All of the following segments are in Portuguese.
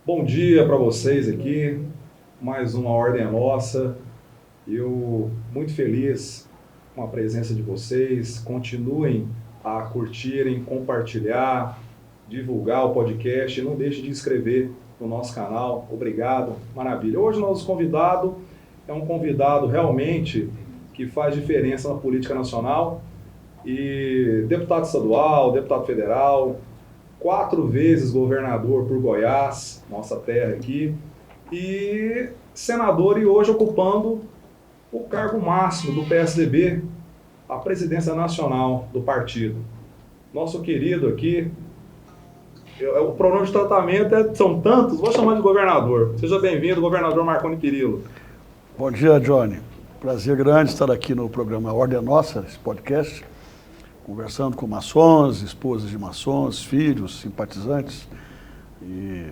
Bom dia para vocês aqui, mais uma Ordem é Nossa. Eu muito feliz com a presença de vocês. Continuem a curtirem, compartilhar, divulgar o podcast e não deixe de inscrever no nosso canal. Obrigado, maravilha. Hoje nosso convidado é um convidado realmente que faz diferença na política nacional e deputado estadual, deputado federal, 4 vezes governador por Goiás, nossa terra aqui, e senador e hoje ocupando o cargo máximo do PSDB, a presidência nacional do partido. Nosso querido aqui, o pronome de tratamento são tantos, vou chamar de governador. Seja bem-vindo, governador Marconi Perillo. Bom dia, Johnny. Prazer grande estar aqui no programa Ordem é Nossa, esse podcast, conversando com maçons, esposas de maçons, filhos, simpatizantes. E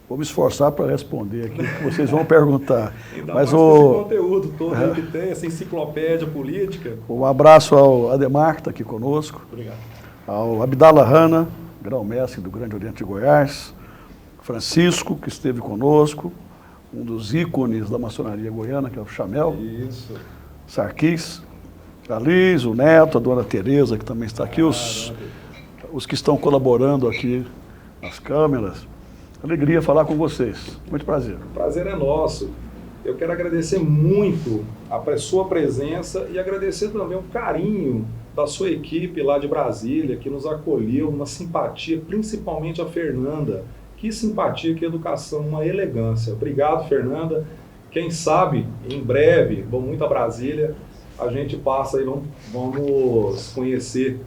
vou me esforçar para responder aqui o que vocês vão perguntar. Mas esse conteúdo todo aí que tem, essa enciclopédia política. Um abraço ao Ademar, que está aqui conosco. Obrigado. Ao Abdala Hanna, grão-mestre do Grande Oriente de Goiás. Francisco, que esteve conosco, um dos ícones da maçonaria goiana, que é o Chamel. Isso. Sarquis. A Liz, o Neto, a dona Tereza, que também está aqui, os que estão colaborando aqui nas câmeras. Alegria falar com vocês. Muito prazer. O prazer é nosso. Eu quero agradecer muito a sua presença e agradecer também o carinho da sua equipe lá de Brasília, que nos acolheu, uma simpatia, principalmente a Fernanda. Que simpatia, que educação, uma elegância. Obrigado, Fernanda. Quem sabe, em breve, vou muito a Brasília, a gente passa e vamos conhecer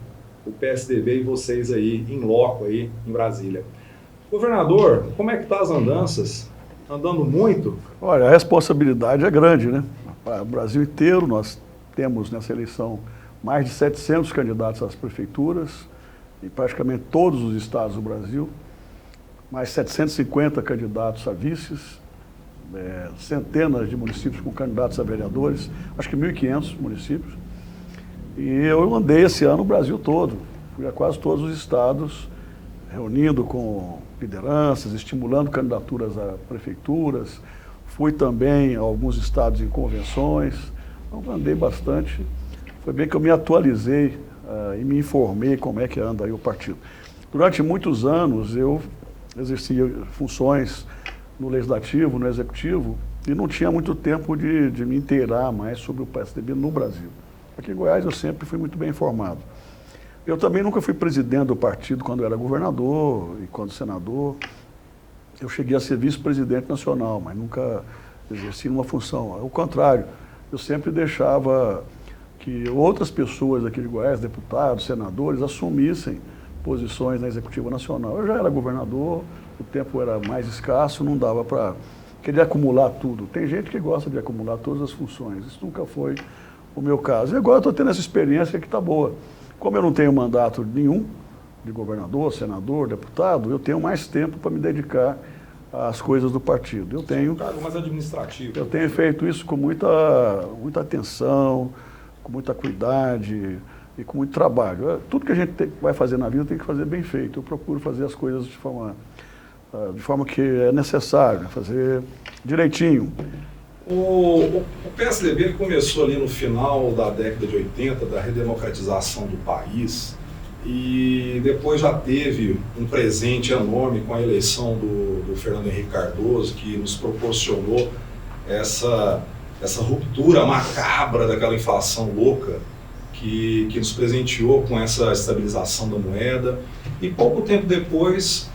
o PSDB e vocês aí, em loco aí, em Brasília. Governador, como é que tá as andanças? Andando muito? Olha, a responsabilidade é grande, né? O Brasil inteiro, nós temos nessa eleição mais de 700 candidatos às prefeituras, em praticamente todos os estados do Brasil, mais 750 candidatos a vices, centenas de municípios com candidatos a vereadores, acho que 1.500 municípios. E eu andei esse ano o Brasil todo, fui a quase todos os estados, reunindo com lideranças, estimulando candidaturas a prefeituras, fui também a alguns estados em convenções, então andei bastante. Foi bem que eu me atualizei e me informei como é que anda aí o partido. Durante muitos anos eu exercia funções no Legislativo, no Executivo, e não tinha muito tempo de me inteirar mais sobre o PSDB no Brasil. Aqui em Goiás eu sempre fui muito bem informado. Eu também nunca fui presidente do partido quando era governador e quando senador. Eu cheguei a ser vice-presidente nacional, mas nunca exerci uma função. Ao contrário, eu sempre deixava que outras pessoas aqui de Goiás, deputados, senadores, assumissem posições na Executiva Nacional. Eu já era governador, o tempo era mais escasso, não dava para querer acumular tudo. Tem gente que gosta de acumular todas as funções, isso nunca foi o meu caso. E agora eu estou tendo essa experiência que está boa. Como eu não tenho mandato nenhum de governador, senador, deputado, eu tenho mais tempo para me dedicar às coisas do partido. Eu tenho, cargo mais administrativo. Eu tenho feito isso com muita atenção, com muita cuidade e com muito trabalho. Tudo que a gente vai fazer na vida tem que fazer bem feito. Eu procuro fazer as coisas de forma que é necessário, fazer direitinho. O PSDB começou ali no final da década de 80, da redemocratização do país, e depois já teve um presente enorme com a eleição do Fernando Henrique Cardoso, que nos proporcionou essa ruptura macabra daquela inflação louca que nos presenteou com essa estabilização da moeda. E pouco tempo depois,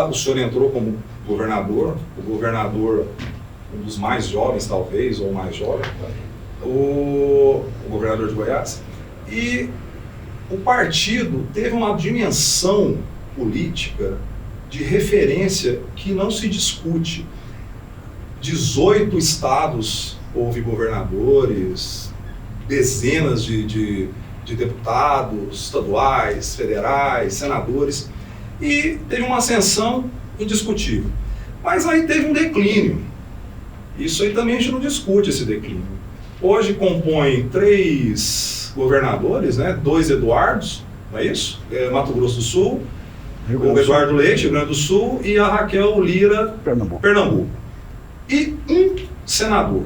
o senhor entrou como governador, um dos mais jovens talvez, ou mais jovem, o governador de Goiás, e o partido teve uma dimensão política de referência que não se discute. 18 estados houve governadores, dezenas de deputados estaduais, federais, senadores, e teve uma ascensão indiscutível. Mas aí teve um declínio. Isso aí também a gente não discute, esse declínio. Hoje compõe 3 governadores, né? 2 Eduardos, não é isso? Mato Grosso do Sul, o Eduardo Leite, Rio Grande do Sul, e a Raquel Lira, Pernambuco. E um senador.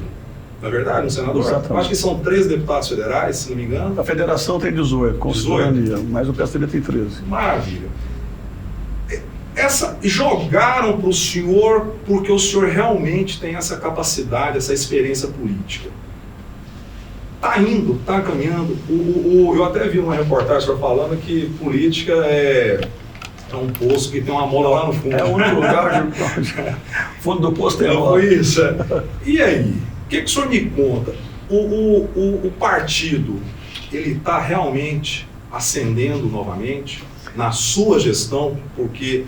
Na verdade, um senador. Exatamente. Eu acho que são 13 deputados federais, se não me engano. A federação tem 18, com cidadania, mas o PSDB tem 13. Maravilha. Jogaram para o senhor porque o senhor realmente tem essa capacidade, essa experiência política. Está indo, está caminhando. Eu até vi uma reportagem falando que política é um poço que tem uma mola lá no fundo. É o único lugar onde fundo do poço tem mola. Isso. E aí? O que o senhor me conta? O partido, ele está realmente ascendendo novamente na sua gestão? Porque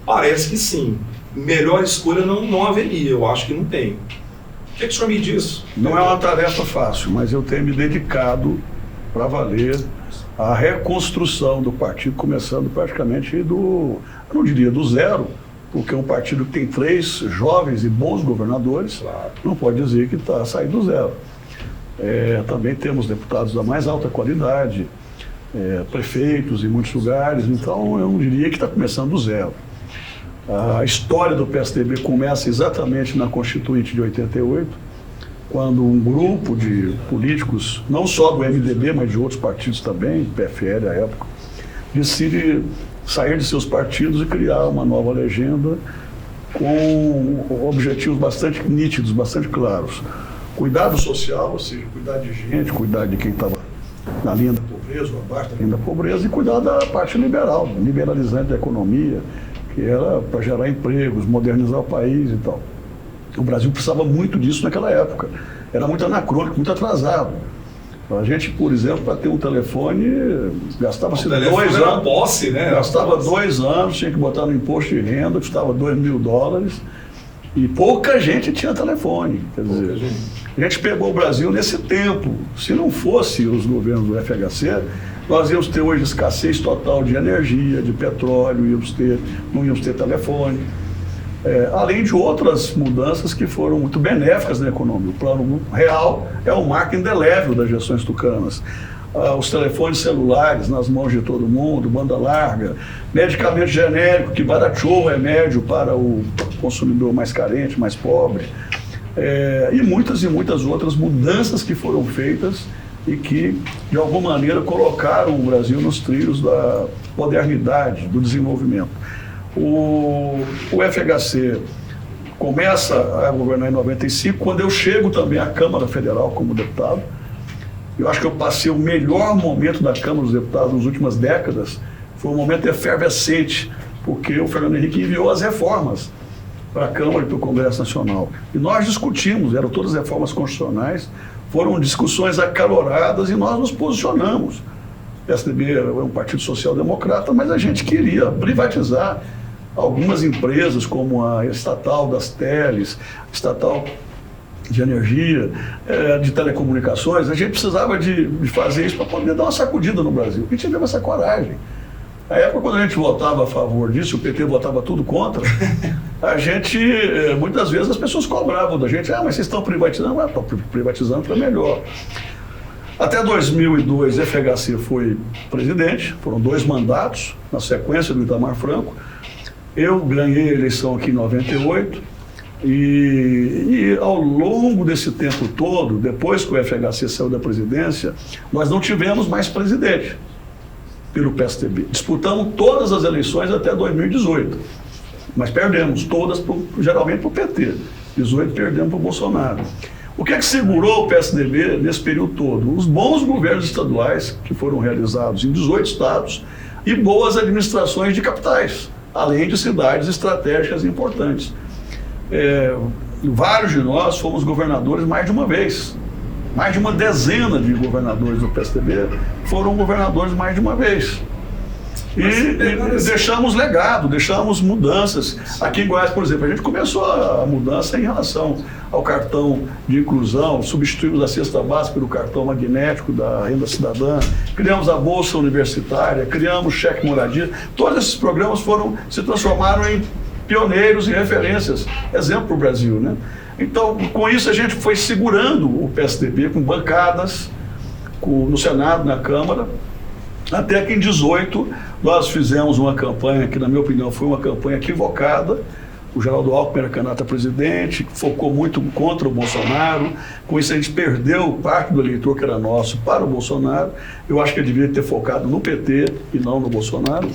parece que sim. Melhor escolha não haveria, eu acho que não tem. O que o senhor me diz? Não é uma tarefa fácil, mas eu tenho me dedicado para valer a reconstrução do partido, começando praticamente eu não diria do zero, porque é um partido que tem 3 jovens e bons governadores, claro. Não pode dizer que está saindo do zero. Também temos deputados da mais alta qualidade, prefeitos em muitos lugares, então eu não diria que está começando do zero. A história do PSDB começa exatamente na Constituinte de 88, quando um grupo de políticos, não só do MDB, mas de outros partidos também, PFL à época, decide sair de seus partidos e criar uma nova legenda com objetivos bastante nítidos, bastante claros. Cuidado social, ou seja, cuidar de gente, cuidar de quem estava na linha da pobreza ou abaixo da linha da pobreza, e cuidar da parte liberal, liberalizante da economia, que era para gerar empregos, modernizar o país e tal. O Brasil precisava muito disso naquela época. Era muito anacrônico, muito atrasado. A gente, por exemplo, para ter um telefone, gastava-se 2 anos. Posse, né? Gastava 2 anos, tinha que botar no imposto de renda, custava $2.000. E pouca gente tinha telefone. Quer dizer, a gente pegou o Brasil nesse tempo. Se não fosse os governos do FHC, nós íamos ter hoje escassez total de energia, de petróleo, não íamos ter telefone. Além de outras mudanças que foram muito benéficas na economia. O Plano Real é um marco indelével das gestões tucanas. Os telefones celulares nas mãos de todo mundo, banda larga, medicamento genérico que barateou o remédio para o consumidor mais carente, mais pobre, e muitas outras mudanças que foram feitas e que, de alguma maneira, colocaram o Brasil nos trilhos da modernidade, do desenvolvimento. O FHC começa a governar em 95, quando eu chego também à Câmara Federal como deputado. Eu acho que eu passei o melhor momento da Câmara dos Deputados nas últimas décadas. Foi um momento efervescente, porque o Fernando Henrique enviou as reformas para a Câmara e para o Congresso Nacional. E nós discutimos, eram todas reformas constitucionais, foram discussões acaloradas e nós nos posicionamos. O PSDB é um partido social-democrata, mas a gente queria privatizar algumas empresas, como a estatal das teles, estatal de energia, de telecomunicações. A gente precisava de fazer isso para poder dar uma sacudida no Brasil. E tivemos essa coragem. Na época, quando a gente votava a favor disso, o PT votava tudo contra, a gente, muitas vezes, as pessoas cobravam da gente, mas vocês estão privatizando? Estão privatizando para melhor. Até 2002, FHC foi presidente, foram 2 mandatos, na sequência do Itamar Franco. Eu ganhei a eleição aqui em 98 e ao longo desse tempo todo, depois que o FHC saiu da presidência, nós não tivemos mais presidente pelo PSDB. Disputamos todas as eleições até 2018, mas perdemos todas, geralmente para o PT. 18 perdemos para o Bolsonaro. O que é que segurou o PSDB nesse período todo? Os bons governos estaduais que foram realizados em 18 estados e boas administrações de capitais, além de cidades estratégicas importantes. Vários de nós fomos governadores mais de uma vez. Mais de uma dezena de governadores do PSDB foram governadores mais de uma vez. E deixamos legado, deixamos mudanças. Aqui em Goiás, por exemplo, a gente começou a mudança em relação ao cartão de inclusão, substituímos a cesta básica pelo cartão magnético da renda cidadã, criamos a Bolsa Universitária, criamos o cheque moradia. Todos esses programas se transformaram em pioneiros e referências, exemplo para o Brasil, né? Então, com isso a gente foi segurando o PSDB com bancadas no Senado, na Câmara, Até que em 18 nós fizemos uma campanha que, na minha opinião, foi uma campanha equivocada. O Geraldo Alckmin era candidato a presidente, focou muito contra o Bolsonaro. Com isso a gente perdeu parte do eleitor que era nosso para o Bolsonaro. Eu acho que ele deveria ter focado no PT e não no Bolsonaro.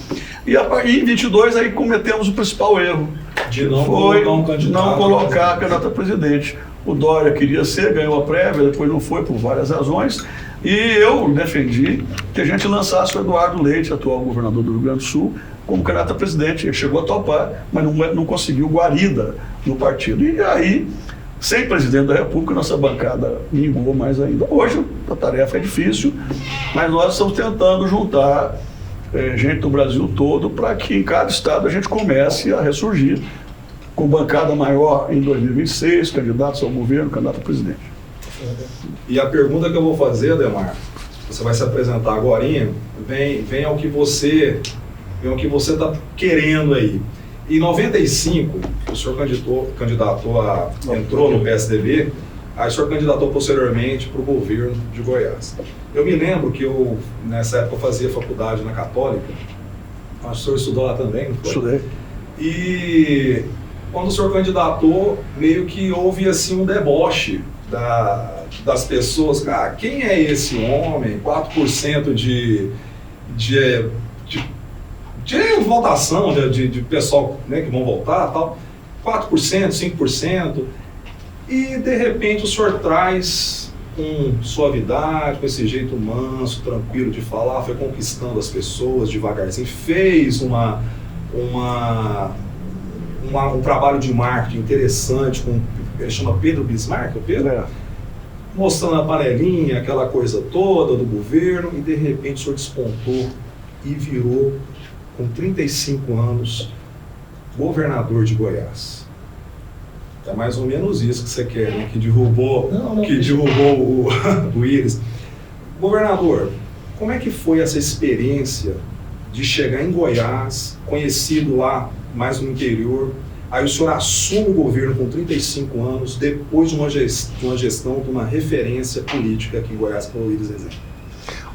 E em 22 aí cometemos o principal erro. De não colocar um candidato. Não colocar candidato a presidente. O Dória queria ser, ganhou a prévia, depois não foi por várias razões. E eu defendi que a gente lançasse o Eduardo Leite, atual governador do Rio Grande do Sul, como candidato a presidente. Ele chegou a topar, mas não conseguiu guarida no partido. E aí, sem presidente da República, nossa bancada minguou mais ainda. Hoje a tarefa é difícil, mas nós estamos tentando juntar gente do Brasil todo para que em cada estado a gente comece a ressurgir com bancada maior em 2026, candidatos ao governo, candidato a presidente. E a pergunta que eu vou fazer, Ademar, você vai se apresentar agorinha, vem ao que você está querendo aí. Em 95, o senhor entrou no PSDB, aí o senhor candidatou posteriormente para o governo de Goiás. Eu me lembro que nessa época, eu fazia faculdade na Católica, acho que o senhor estudou lá também, não foi? Estudei. E quando o senhor candidatou, meio que houve assim um deboche das pessoas. Ah, quem é esse homem? 4% de votação de pessoal, né, que vão votar, tal. 4%, 5%. E de repente o senhor traz com suavidade, com esse jeito manso, tranquilo de falar, foi conquistando as pessoas devagarzinho, fez um trabalho de marketing interessante com, ele chama Pedro Bismarck, o Pedro? Mostrando a panelinha, aquela coisa toda do governo, e de repente o senhor despontou e virou, com 35 anos, governador de Goiás. É mais ou menos isso que você quer, né? Que derrubou o Íris. Governador, como é que foi essa experiência de chegar em Goiás, conhecido lá mais no interior, aí o senhor assume o governo com 35 anos, depois de uma gestão, de uma referência política aqui em Goiás, para o Íris Rezende?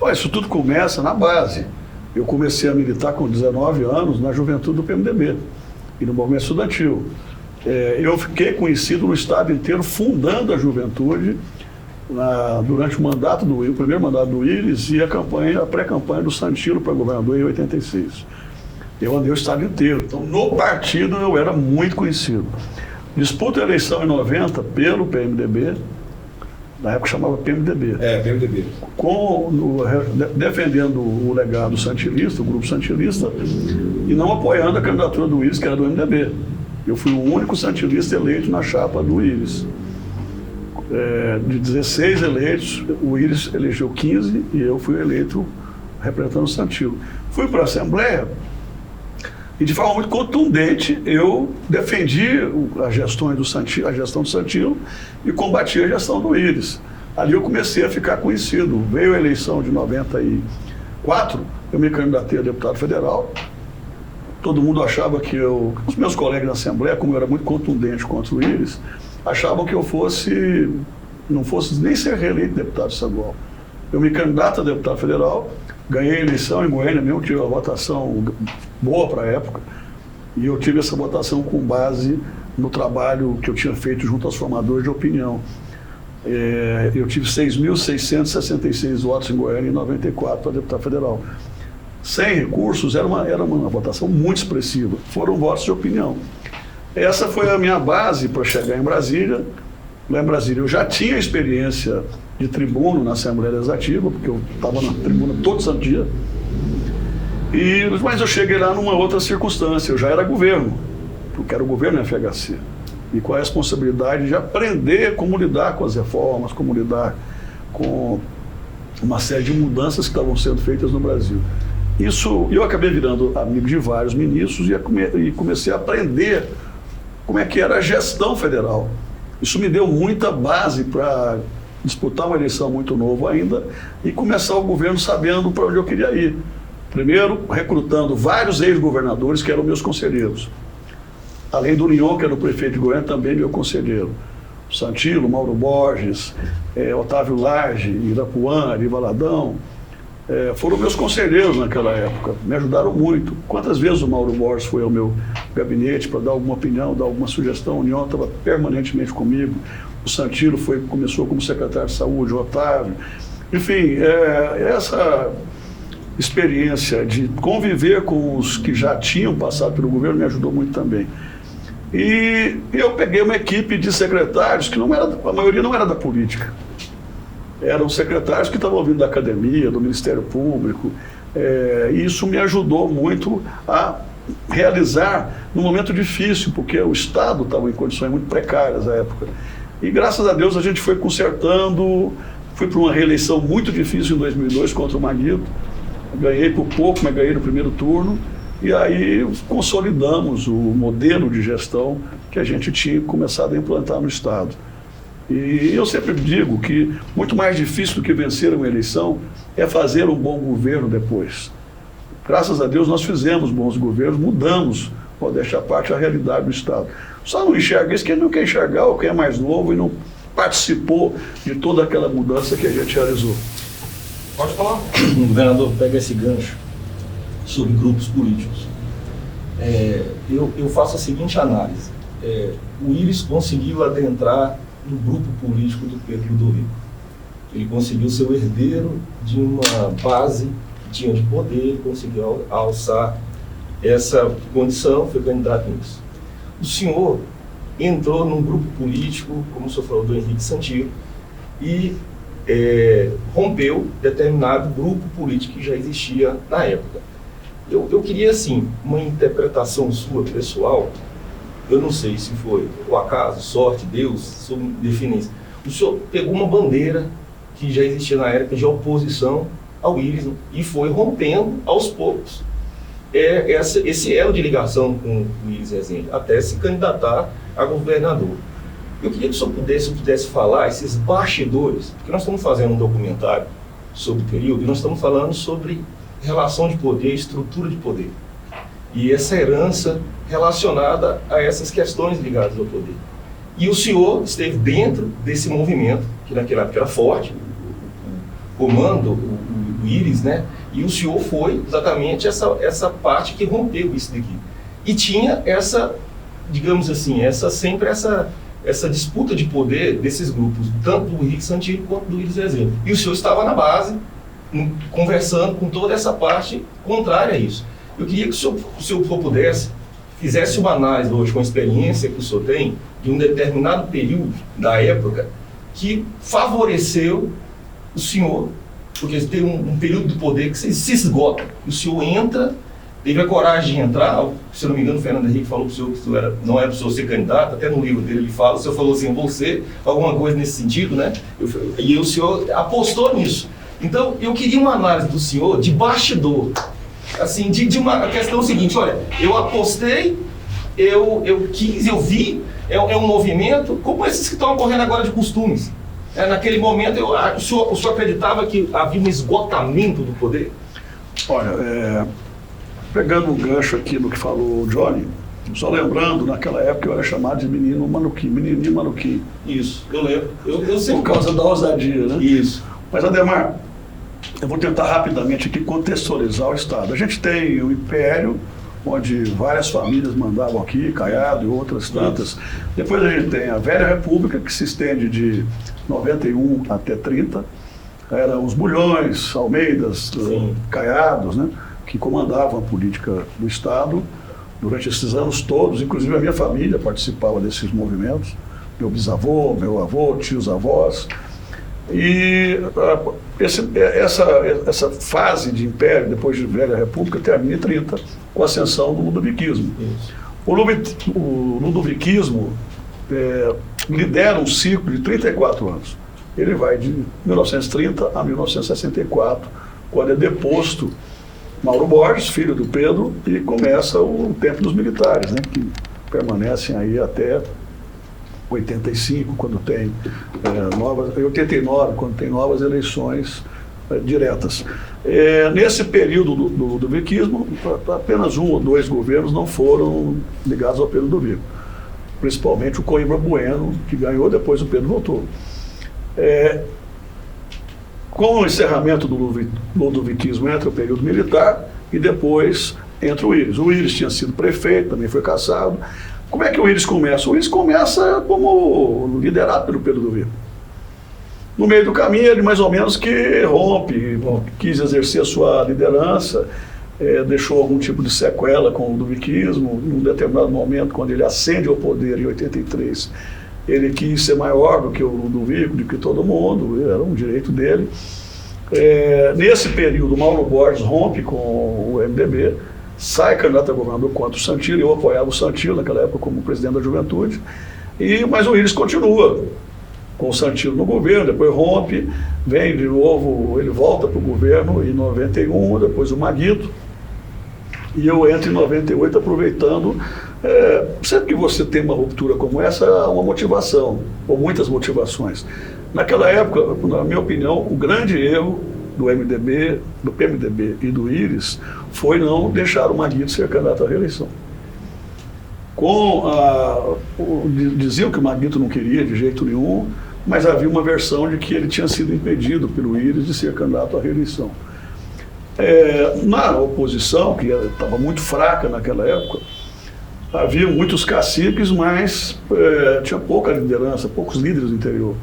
Olha, isso tudo começa na base. Eu comecei a militar com 19 anos na juventude do PMDB e no movimento estudantil. Eu fiquei conhecido no estado inteiro fundando a juventude durante o primeiro mandato do Íris e a pré-campanha do Santilo para governador em 86. Eu andei o estado inteiro. Então, no partido eu era muito conhecido. Disputa a eleição em 90 pelo PMDB, na época chamava PMDB. PMDB. Defendendo o legado santilista, o grupo santilista, e não apoiando a candidatura do Íris, que era do MDB. Eu fui o único santilista eleito na chapa do Íris. De 16 eleitos, o Íris elegeu 15 e eu fui eleito representando o Santilo. Fui para a Assembleia e, de forma muito contundente, eu defendi a gestão do Santilo e combati a gestão do Íris. Ali eu comecei a ficar conhecido. Veio a eleição de 94, eu me candidatei a deputado federal. Todo mundo achava que os meus colegas na Assembleia, como eu era muito contundente contra o Íris, achavam que eu não fosse nem ser reeleito deputado estadual. Eu me candidato a deputado federal, ganhei a eleição em Goiânia mesmo, tive uma votação boa para a época, e eu tive essa votação com base no trabalho que eu tinha feito junto aos formadores de opinião. Eu tive 6.666 votos em Goiânia em 94 para deputado federal. Sem recursos, era uma votação muito expressiva. Foram votos de opinião. Essa foi a minha base para chegar em Brasília. Lá em Brasília eu já tinha experiência de tribuno na Assembleia Legislativa, porque eu estava na tribuna todo santo dia. Mas eu cheguei lá numa outra circunstância. Eu já era governo, porque era o governo do FHC. E com a responsabilidade de aprender como lidar com as reformas, como lidar com uma série de mudanças que estavam sendo feitas no Brasil. Eu acabei virando amigo de vários ministros e comecei a aprender como é que era a gestão federal. Isso me deu muita base para disputar uma eleição muito novo ainda e começar o governo sabendo para onde eu queria ir. Primeiro, recrutando vários ex-governadores que eram meus conselheiros. Além do União, que era o prefeito de Goiânia, também meu conselheiro. Santilo, Mauro Borges, Otávio Lage, Irapuã, Ari Valadão. foram meus conselheiros naquela época, me ajudaram muito. Quantas vezes o Mauro Borges foi ao meu gabinete para dar alguma opinião, dar alguma sugestão, o União estava permanentemente comigo, o Santilo começou como secretário de saúde, o Otávio. Enfim, essa experiência de conviver com os que já tinham passado pelo governo me ajudou muito também. E eu peguei uma equipe de secretários que a maioria não era da política. Eram secretários que estavam vindo da academia, do Ministério Público. E isso me ajudou muito a realizar num momento difícil, porque o Estado estava em condições muito precárias à época. E graças a Deus a gente foi consertando. Fui para uma reeleição muito difícil em 2002 contra o Maguito. Ganhei por pouco, mas ganhei no primeiro turno. E aí consolidamos o modelo de gestão que a gente tinha começado a implantar no Estado. E eu sempre digo que muito mais difícil do que vencer uma eleição é fazer um bom governo depois. Graças a Deus nós fizemos bons governos, mudamos, modéstia à parte, a realidade do Estado. Só não enxerga isso quem não quer enxergar ou quem é mais novo e não participou de toda aquela mudança que a gente realizou. Pode falar. O governador pega esse gancho sobre grupos políticos. Eu faço a seguinte análise. O Íris conseguiu adentrar no grupo político do Pedro Ludovico. Ele conseguiu ser o herdeiro de uma base que tinha de poder, ele conseguiu alçar essa condição, foi candidato nisso. O senhor entrou num grupo político, como o senhor falou, do Henrique Santilo, e rompeu determinado grupo político que já existia na época. Eu queria, assim, uma interpretação sua, pessoal. Eu não sei se foi o acaso, sorte, Deus, sua definência. O senhor pegou uma bandeira que já existia na época de oposição ao Íris e foi rompendo aos poucos esse elo de ligação com o Íris Rezende, até se candidatar a governador. Eu queria que o senhor pudesse falar esses bastidores, porque nós estamos fazendo um documentário sobre o período e nós estamos falando sobre relação de poder, estrutura de poder. E essa herança relacionada a essas questões ligadas ao poder. E o senhor esteve dentro desse movimento, que naquela época era forte, o comando, o Íris, né? E o senhor foi exatamente essa parte que rompeu isso daqui. E tinha essa, digamos assim, sempre essa disputa de poder desses grupos, tanto do Henrique Santilo quanto do Íris Rezende. E o senhor estava na base, conversando com toda essa parte contrária a isso. Eu queria que o senhor pudesse, fizesse uma análise hoje com a experiência que o senhor tem de um determinado período da época que favoreceu o senhor, porque tem um período do poder que se esgota. O senhor entra, teve a coragem de entrar, se não me engano o Fernando Henrique falou para o senhor que não era para o senhor ser candidato, até no livro dele ele fala, o senhor falou assim, você, alguma coisa nesse sentido, né? E o senhor apostou nisso. Então, eu queria uma análise do senhor de bastidor, assim, de uma questão seguinte, olha, eu apostei, eu quis, eu vi, é um movimento, como esses que estão ocorrendo agora de costumes. Naquele momento, o senhor acreditava que havia um esgotamento do poder? Olha, pegando um gancho aqui no que falou o Johnny, só lembrando, naquela época eu era chamado de menino Manuquim, menininho Manuquim. Isso, eu lembro. Eu sempre... Por causa da ousadia, né? Isso. Mas, Ademar, eu vou tentar rapidamente aqui contextualizar o Estado. A gente tem o Império, onde várias famílias mandavam aqui, Caiado e outras tantas. Isso. Depois a gente tem a Velha República, que se estende de 91 até 30. Eram os Bulhões, Almeidas, Caiados, né, que comandavam a política do Estado durante esses anos todos. Inclusive a minha família participava desses movimentos. Meu bisavô, meu avô, tios avós. E essa fase de império, depois de Velha República, termina em 30, com a ascensão do ludoviquismo. O ludoviquismo lidera um ciclo de 34 anos. Ele vai de 1930 a 1964, quando é deposto Mauro Borges, filho do Pedro, e começa o tempo dos militares, né, que permanecem aí até 85, quando tem 89, quando tem novas eleições diretas. Nesse período do ludoviquismo, apenas um ou dois governos não foram ligados ao Pedro Ludovico, principalmente o Coimbra Bueno, que ganhou, depois o Pedro voltou. Com o encerramento do ludoviquismo entra o período militar e depois entra o Íris. O Íris tinha sido prefeito, também foi cassado. Como é que o Íris começa? O Íris começa como liderado pelo Pedro do Vico. No meio do caminho, ele mais ou menos que rompe, quis exercer a sua liderança, deixou algum tipo de sequela com o ludoviquismo. Em um determinado momento, quando ele ascende ao poder em 83, ele quis ser maior do que o Ludovico, do que todo mundo, era um direito dele. Nesse período, Mauro Borges rompe com o MDB, sai candidato a governador contra o Santilo. Eu apoiava o Santilo naquela época como presidente da Juventude, mas o Íris continua com o Santilo no governo, depois rompe, vem de novo, ele volta para o governo em 91, depois o Maguito, e eu entro em 98 aproveitando. Sempre que você tem uma ruptura como essa, há uma motivação, ou muitas motivações. Naquela época, na minha opinião, o grande erro do MDB, do PMDB e do Íris foi não deixar o Maguito ser candidato à reeleição. Diziam que o Maguito não queria de jeito nenhum, mas havia uma versão de que ele tinha sido impedido pelo Íris de ser candidato à reeleição. Na oposição, que estava muito fraca naquela época, havia muitos caciques, mas tinha pouca liderança, poucos líderes do interior.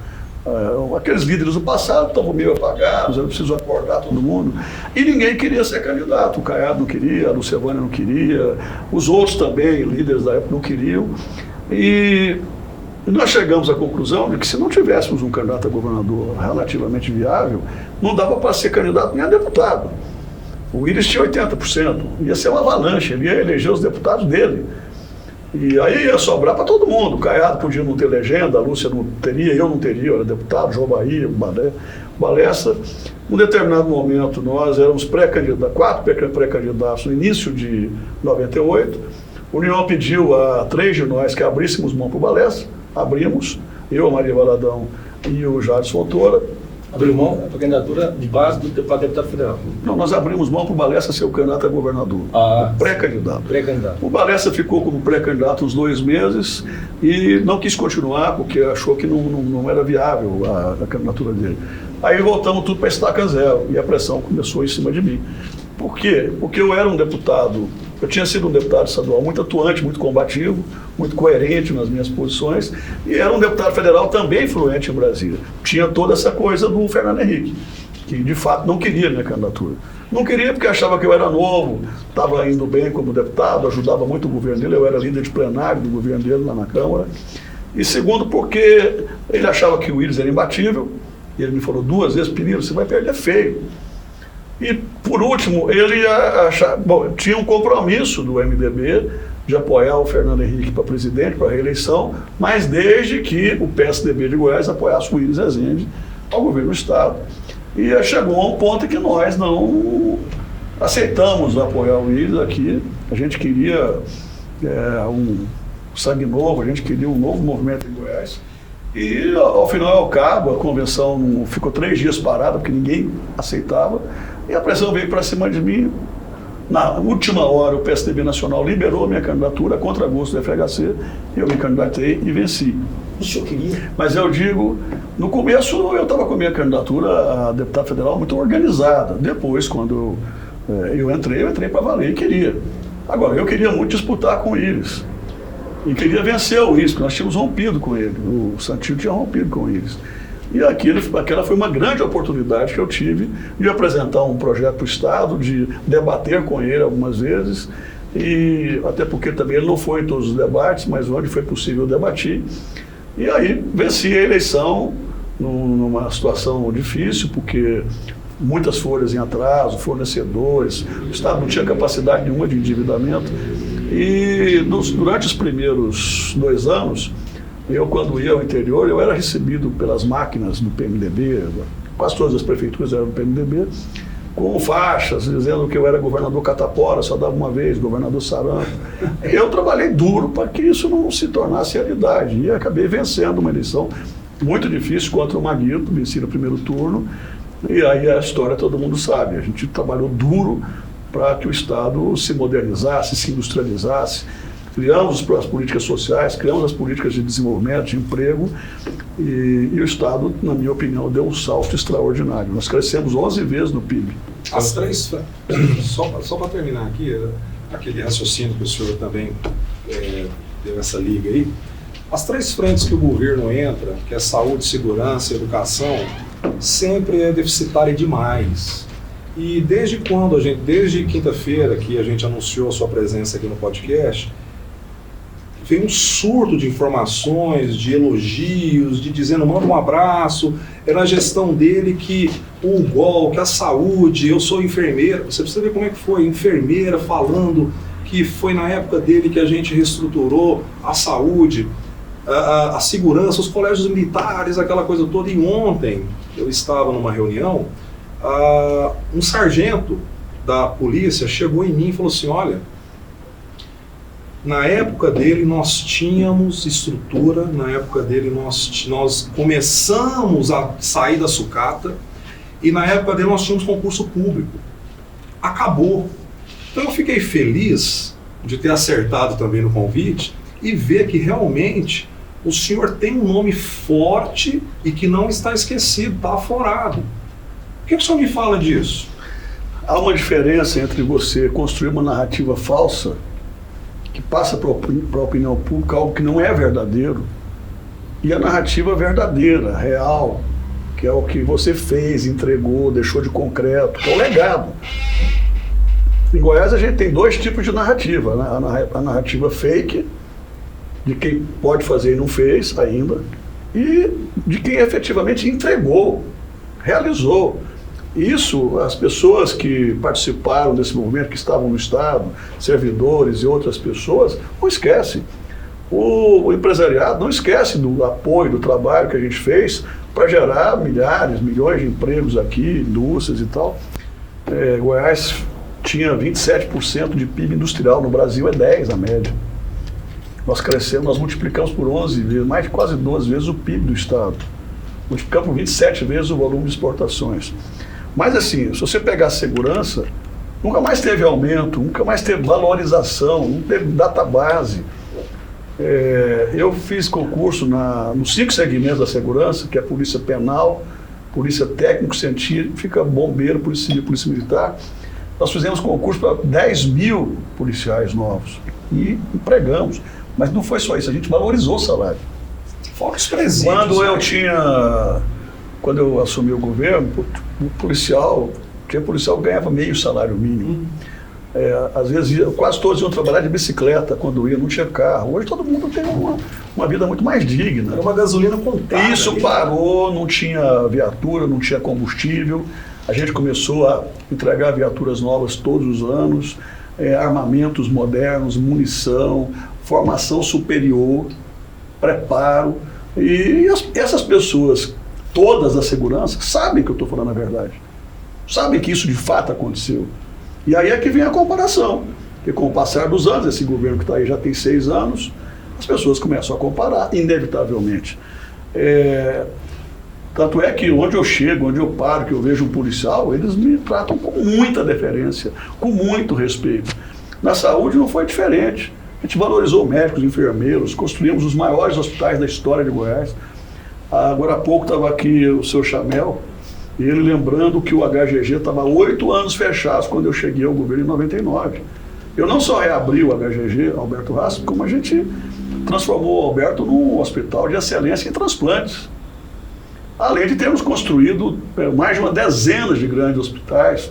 Aqueles líderes do passado estavam meio apagados, era preciso acordar todo mundo, e ninguém queria ser candidato. O Caiado não queria, a Lucevânia não queria, os outros também, líderes da época, não queriam. E nós chegamos à conclusão de que se não tivéssemos um candidato a governador relativamente viável, não dava para ser candidato nem a deputado. O Íris tinha 80%, ia ser uma avalanche, ele ia eleger os deputados dele. E aí ia sobrar para todo mundo. O Caiado podia não ter legenda, a Lúcia não teria, eu não teria, eu era deputado, João Bahia, Balessa. Num determinado momento, nós éramos pré-candidatos, 4 pré-candidatos no início de 98. A União pediu a 3 de nós que abríssemos mão para o Balessa, abrimos, eu, a Maria Valadão e o Jadson Fontoura. Abriu mão para a candidatura de base para deputado federal? Não, nós abrimos mão para o Balessa ser o candidato a governador, pré-candidato. O Balessa ficou como pré-candidato uns 2 meses e não quis continuar porque achou que não era viável a candidatura dele. Aí voltamos tudo para estaca zero e a pressão começou em cima de mim. Por quê? Porque eu era um deputado, eu tinha sido um deputado estadual muito atuante, muito combativo, muito coerente nas minhas posições, e era um deputado federal também influente em Brasília. Tinha toda essa coisa do Fernando Henrique, que de fato não queria minha candidatura. Não queria porque achava que eu era novo, estava indo bem como deputado, ajudava muito o governo dele, eu era líder de plenário do governo dele lá na Câmara. E segundo, porque ele achava que o Íris era imbatível, e ele me falou 2 vezes: Pinheiro, você vai perder feio. E, por último, ele tinha um compromisso do MDB de apoiar o Fernando Henrique para presidente, para a reeleição, mas desde que o PSDB de Goiás apoiasse o Íris Rezende ao governo do Estado. E chegou a um ponto em que nós não aceitamos apoiar o Íris aqui. A gente queria um sangue novo, a gente queria um novo movimento em Goiás. E, ao final e ao cabo, a convenção ficou 3 dias parada, porque ninguém aceitava. E a pressão veio para cima de mim. Na última hora, o PSDB Nacional liberou a minha candidatura contra gosto do FHC. Eu me candidatei e venci. O senhor queria? Mas eu digo, no começo eu estava com a minha candidatura a deputado federal muito organizada. Depois, quando eu entrei para valer e queria. Agora, eu queria muito disputar com o Íris. E queria vencer o Íris, porque nós tínhamos rompido com ele. O Santilo tinha rompido com o Íris. E aquela foi uma grande oportunidade que eu tive de apresentar um projeto para o Estado, de debater com ele algumas vezes, e até porque também ele não foi em todos os debates, mas onde foi possível debater. E aí venci a eleição numa situação difícil, porque muitas folhas em atraso, fornecedores, o Estado não tinha capacidade nenhuma de endividamento. E durante os primeiros 2 anos, quando ia ao interior, eu era recebido pelas máquinas do PMDB, quase todas as prefeituras eram do PMDB, com faixas dizendo que eu era governador catapora, só dava uma vez, governador sarampo. Eu trabalhei duro para que isso não se tornasse realidade e acabei vencendo uma eleição muito difícil contra o Maguito, venci no primeiro turno, e aí a história todo mundo sabe, a gente trabalhou duro para que o Estado se modernizasse, se industrializasse. Criamos as políticas sociais, criamos as políticas de desenvolvimento, de emprego, E o Estado, na minha opinião, deu um salto extraordinário. Nós crescemos 11 vezes no PIB. As três, só para terminar aqui, aquele raciocínio que o senhor também deu essa liga aí, as três frentes que o governo entra, que é saúde, segurança e educação, sempre é deficitária demais. E desde quinta-feira que a gente anunciou a sua presença aqui no podcast, veio um surto de informações, de elogios, de dizendo, manda um abraço, é na gestão dele que o UGOL, que a saúde, eu sou enfermeira, você precisa ver como é que foi, enfermeira falando que foi na época dele que a gente reestruturou a saúde, a segurança, os colégios militares, aquela coisa toda. E ontem eu estava numa reunião, um sargento da polícia chegou em mim e falou assim, olha, na época dele nós tínhamos estrutura, na época dele nós começamos a sair da sucata e na época dele nós tínhamos concurso público. Acabou. Então eu fiquei feliz de ter acertado também no convite e ver que realmente o senhor tem um nome forte e que não está esquecido, está aflorado. Por que o senhor me fala disso? Há uma diferença entre você construir uma narrativa falsa que passa para a opinião pública algo que não é verdadeiro, e a narrativa verdadeira, real, que é o que você fez, entregou, deixou de concreto, que é o legado. Em Goiás a gente tem dois tipos de narrativa, né? A narrativa fake, de quem pode fazer e não fez ainda, e de quem efetivamente entregou, realizou. Isso, as pessoas que participaram desse movimento, que estavam no Estado, servidores e outras pessoas, não esquecem. O empresariado não esquece do apoio, do trabalho que a gente fez para gerar milhares, milhões de empregos aqui, indústrias e tal. Goiás tinha 27% de PIB industrial, no Brasil é 10% a média. Nós crescemos, nós multiplicamos por 11 vezes, mais de quase 12 vezes o PIB do Estado. Multiplicamos por 27 vezes o volume de exportações. Mas assim, se você pegar a segurança, nunca mais teve aumento, nunca mais teve valorização, não teve database. Eu fiz concurso nos 5 segmentos da segurança, que é Polícia Penal, Polícia Técnico-Científica, Bombeiro, Polícia Civil, Polícia Militar. Nós fizemos concurso para 10 mil policiais novos e empregamos. Mas não foi só isso, a gente valorizou o salário. Fora os presídios. Quando eu assumi o governo, tinha policial que ganhava meio salário mínimo. Às vezes, quase todos iam trabalhar de bicicleta quando ia, não tinha carro. Hoje todo mundo tem uma vida muito mais digna. Era uma gasolina contada. Isso parou, não tinha viatura, não tinha combustível. A gente começou a entregar viaturas novas todos os anos, armamentos modernos, munição, formação superior, preparo. E essas pessoas, todas da segurança, sabem que eu estou falando a verdade. Sabem que isso de fato aconteceu. E aí é que vem a comparação. Porque com o passar dos anos, esse governo que está aí já tem 6 anos, as pessoas começam a comparar, inevitavelmente. Tanto é que onde eu chego, onde eu paro, que eu vejo um policial, eles me tratam com muita deferência, com muito respeito. Na saúde não foi diferente. A gente valorizou médicos, enfermeiros, construímos os maiores hospitais da história de Goiás. Agora há pouco estava aqui o seu Chamel, e ele lembrando que o HGG estava 8 anos fechados quando eu cheguei ao governo em 99. Eu não só reabri o HGG, Alberto Rastro, como a gente transformou o Alberto num hospital de excelência em transplantes. Além de termos construído mais de uma dezena de grandes hospitais,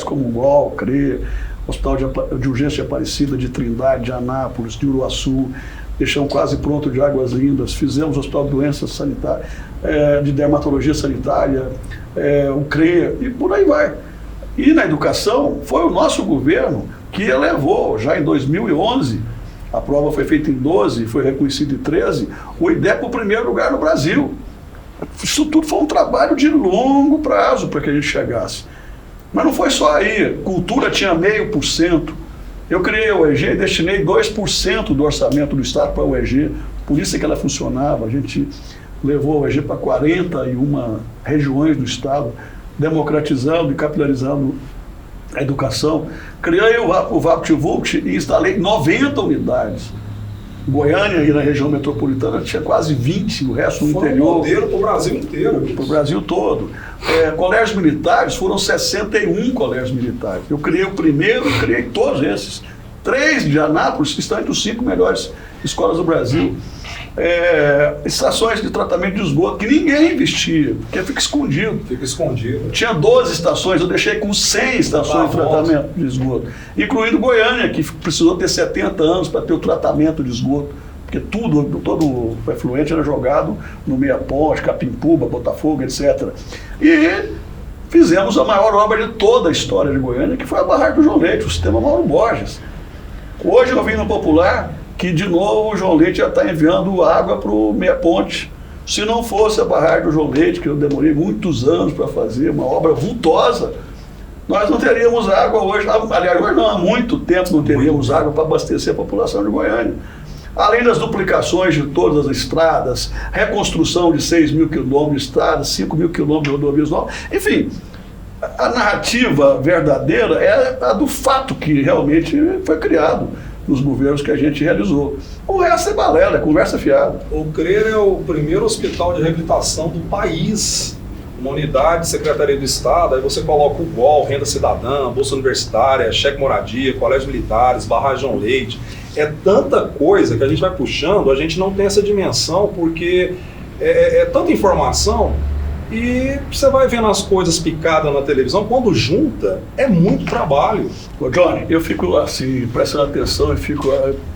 como o UGOL, CRE, Hospital de Urgência de Aparecida, de Trindade, de Anápolis, de Uruaçu, deixamos quase pronto de Águas Lindas, fizemos Hospital de Doenças Sanitárias, de Dermatologia Sanitária, o CRE, e por aí vai. E na educação, foi o nosso governo que elevou, já em 2011, a prova foi feita em 12, foi reconhecida em 13, o IDEP para o primeiro lugar no Brasil. Isso tudo foi um trabalho de longo prazo para que a gente chegasse. Mas não foi só aí, cultura tinha 0,5%. Eu criei a UEG e destinei 2% do orçamento do Estado para a UEG, por isso é que ela funcionava. A gente levou a UEG para 41 regiões do Estado, democratizando e capilarizando a educação. Criei o VaptVult e instalei 90 unidades. Goiânia e na região metropolitana tinha quase 20, o resto no interior. Foi um modelo para o Brasil inteiro. Para o Brasil todo. Colégios militares, foram 61 colégios militares. Eu criei o primeiro, criei todos esses. 3 de Anápolis estão entre os 5 melhores escolas do Brasil. Estações de tratamento de esgoto, que ninguém investia, porque fica escondido. Fica escondido. Tinha 12 estações, eu deixei com 100 estações de tratamento de esgoto, incluindo Goiânia, que precisou ter 70 anos para ter o tratamento de esgoto, porque todo o efluente era jogado no Meia Ponte, Capimpuba, Botafogo, etc. E fizemos a maior obra de toda a história de Goiânia, que foi a barragem do João Leite, o sistema Mauro Borges. Hoje eu vi no Popular que de novo o João Leite já está enviando água para o Meia Ponte. Se não fosse a barragem do João Leite, que eu demorei muitos anos para fazer, uma obra vultosa, nós não teríamos água hoje. Aliás, hoje não, há muito tempo não teríamos água para abastecer a população de Goiânia. Além das duplicações de todas as estradas, reconstrução de 6 mil quilômetros de estradas, 5 mil quilômetros de rodovias novas, enfim, a narrativa verdadeira é a do fato que realmente foi criado nos governos que a gente realizou. O resto é balela, é conversa fiada. O CRER é o primeiro hospital de reabilitação do país. Uma unidade, Secretaria do Estado, aí você coloca o GOL, Renda Cidadã, Bolsa Universitária, Cheque Moradia, Colégios Militares, Barragem João Leite. É tanta coisa que a gente vai puxando, a gente não tem essa dimensão, porque é tanta informação. E você vai vendo as coisas picadas na televisão, quando junta, é muito trabalho. Ô Johnny, eu fico assim, prestando atenção e fico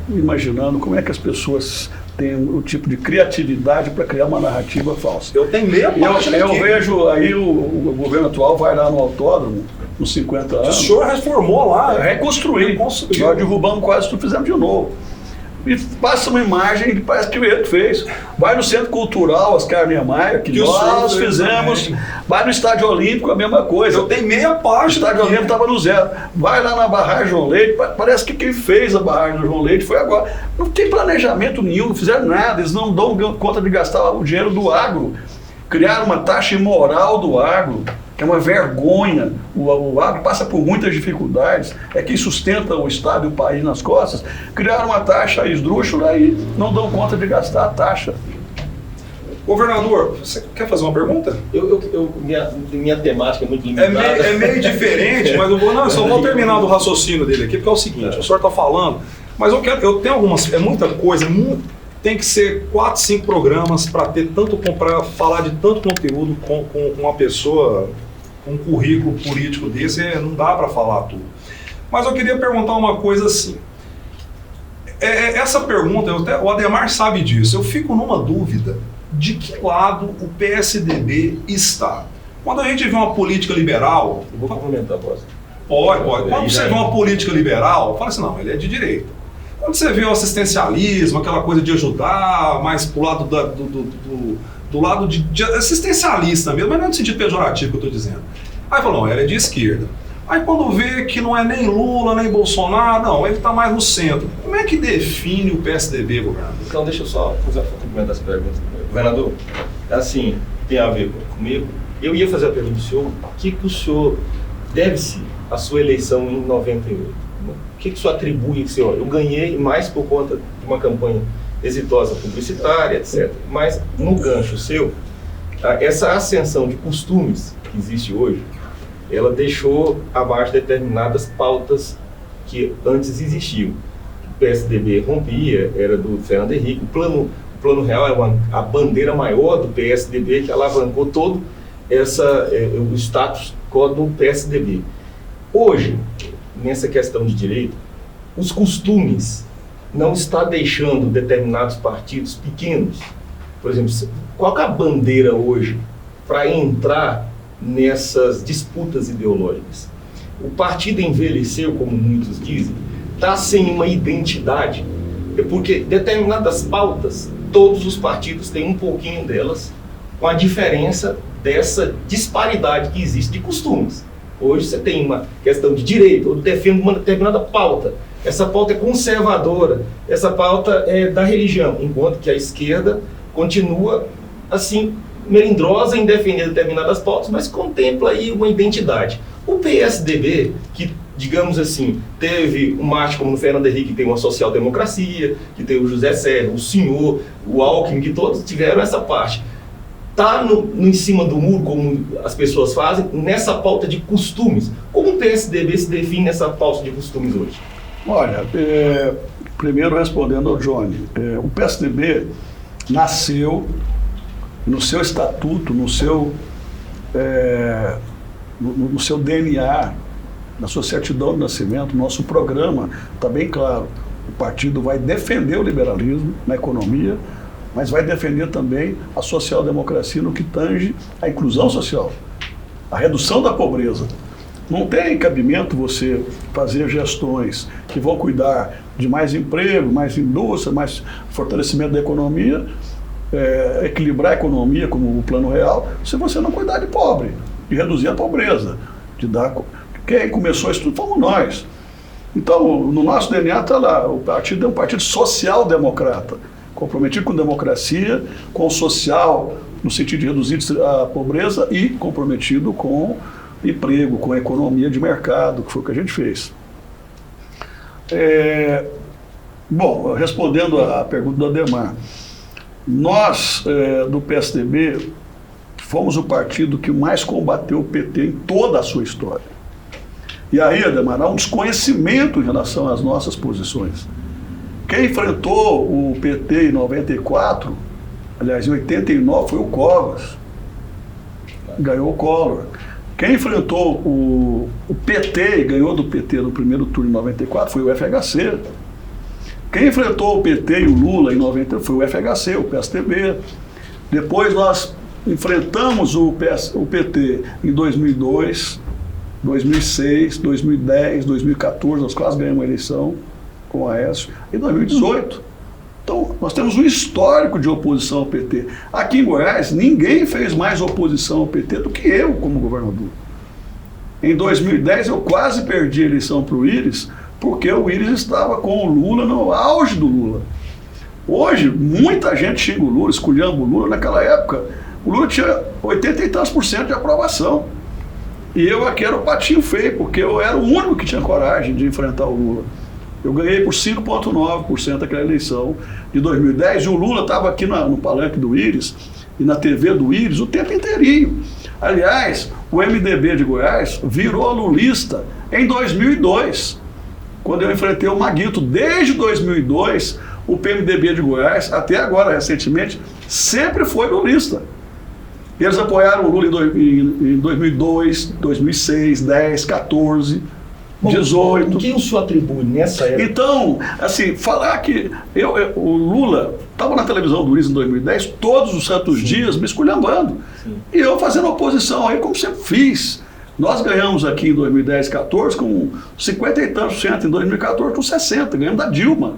imaginando como é que as pessoas têm o tipo de criatividade para criar uma narrativa falsa. Eu tenho meia página aqui. Eu vejo aí o governo atual vai lá no autódromo, nos 50 anos. O senhor reformou lá. Reconstruir. Nós derrubamos quase tudo, fizemos de novo. E passa uma imagem que parece que ele fez. Vai no Centro Cultural Oscar Niemeyer, que nós fizemos. Também. Vai no Estádio Olímpico, a mesma coisa. Eu tenho meia página. O Estádio Olímpico estava no zero. Vai lá na barragem João Leite, parece que quem fez a barragem do João Leite foi agora. Não tem planejamento nenhum, não fizeram nada, eles não dão conta de gastar o dinheiro do agro. Criaram uma taxa imoral do agro, que é uma vergonha. O agro passa por muitas dificuldades, é quem sustenta o Estado e o país nas costas. Criaram uma taxa esdrúxula e não dão conta de gastar a taxa. Governador, você quer fazer uma pergunta? Minha temática é muito limitada. É meio diferente, mas eu só vou terminar do raciocínio dele aqui, porque é o seguinte, o senhor está falando, mas eu tenho algumas, é muita coisa, tem que ser 4, 5 programas para falar de tanto conteúdo com uma pessoa com um currículo político desse, não dá para falar tudo. Mas eu queria perguntar uma coisa assim. Essa pergunta, o Adhemar sabe disso, eu fico numa dúvida de que lado o PSDB está. Quando a gente vê uma política liberal... Eu vou complementar, posso? Pode. Quando você vê uma política liberal, fala assim, não, ele é de direita. Quando você vê o assistencialismo, aquela coisa de ajudar, mais pro lado do lado de assistencialista mesmo, mas não é no sentido pejorativo que eu estou dizendo. Aí falou, não, ele é de esquerda. Aí quando vê que não é nem Lula, nem Bolsonaro, não, ele está mais no centro. Como é que define o PSDB, governador? Então deixa eu só complementar essa pergunta. Governador, assim, tem a ver comigo. Eu ia fazer a pergunta do senhor, o que o senhor deve-se à sua eleição em 98? O que o senhor atribui? Eu ganhei mais por conta de uma campanha exitosa publicitária, etc. Mas no gancho seu, essa ascensão de costumes que existe hoje, ela deixou abaixo determinadas pautas que antes existiam. O PSDB rompia, era do Fernando Henrique, o Plano Real é a bandeira maior do PSDB que alavancou todo o status quo do PSDB. Hoje, nessa questão de direito, os costumes não está deixando determinados partidos pequenos. Por exemplo, qual que é a bandeira hoje para entrar nessas disputas ideológicas? O partido envelheceu, como muitos dizem, está sem uma identidade, porque determinadas pautas, todos os partidos têm um pouquinho delas, com a diferença dessa disparidade que existe de costumes. Hoje você tem uma questão de direito, ou defende uma determinada pauta. Essa pauta é conservadora, essa pauta é da religião, enquanto que a esquerda continua, assim, melindrosa em defender determinadas pautas, mas contempla aí uma identidade. O PSDB, que, digamos assim, teve um mate como no Fernando Henrique, que tem uma social-democracia, que tem o José Serra, o senhor, o Alckmin, que todos tiveram essa parte. Está em cima do muro, como as pessoas fazem, nessa pauta de costumes. Como o PSDB se define nessa pauta de costumes hoje? Olha, primeiro respondendo ao Johnny, o PSDB nasceu no seu estatuto, no seu DNA, na sua certidão de nascimento, nosso programa está bem claro. O partido vai defender o liberalismo na economia, mas vai defender também a social-democracia no que tange a inclusão social, a redução da pobreza. Não tem cabimento você fazer gestões que vão cuidar de mais emprego, mais indústria, mais fortalecimento da economia, equilibrar a economia como o Plano Real, se você não cuidar de pobre, de reduzir a pobreza, de dar... Quem começou isso tudo fomos nós. Então, no nosso DNA está lá, o partido é um partido social-democrata, comprometido com democracia, com o social, no sentido de reduzir a pobreza, e comprometido com emprego, com a economia de mercado, que foi o que a gente fez. Bom, respondendo à pergunta do Ademar, nós, do PSDB, fomos o partido que mais combateu o PT em toda a sua história. E aí, Ademar, há um desconhecimento em relação às nossas posições. Quem enfrentou o PT em 94, aliás, em 89, foi o Covas. Ganhou o Collor. Quem enfrentou o PT e ganhou do PT no primeiro turno em 94 foi o FHC. Quem enfrentou o PT e o Lula em 90 foi o FHC, o PSDB. Depois nós enfrentamos o PT em 2002, 2006, 2010, 2014, nós quase ganhamos a eleição com o Aécio, em 2018. Então, nós temos um histórico de oposição ao PT. Aqui em Goiás, ninguém fez mais oposição ao PT do que eu, como governador. Em 2010, eu quase perdi a eleição para o Íris, porque o Íris estava com o Lula no auge do Lula. Hoje, muita gente xinga o Lula, esculhamba o Lula. Naquela época, o Lula tinha 80 e tantos % de aprovação. E eu aqui era o patinho feio, porque eu era o único que tinha coragem de enfrentar o Lula. Eu ganhei por 5,9% daquela eleição de 2010, e o Lula estava aqui no palanque do Íris e na TV do Íris o tempo inteirinho. Aliás, o MDB de Goiás virou lulista em 2002, quando eu enfrentei o Maguito. Desde 2002, o PMDB de Goiás, até agora, recentemente, sempre foi lulista. Eles apoiaram o Lula em 2002, 2006, 10, 14, 18. O que o senhor atribui nessa época? Então, assim, falar que o Lula estava na televisão do Íris em 2010, todos os santos dias me esculhambando. Sim. E eu fazendo oposição aí, como sempre fiz. Nós ganhamos aqui em 2010, 14 com 50 e tantos %, em 2014 com 60%, ganhamos da Dilma.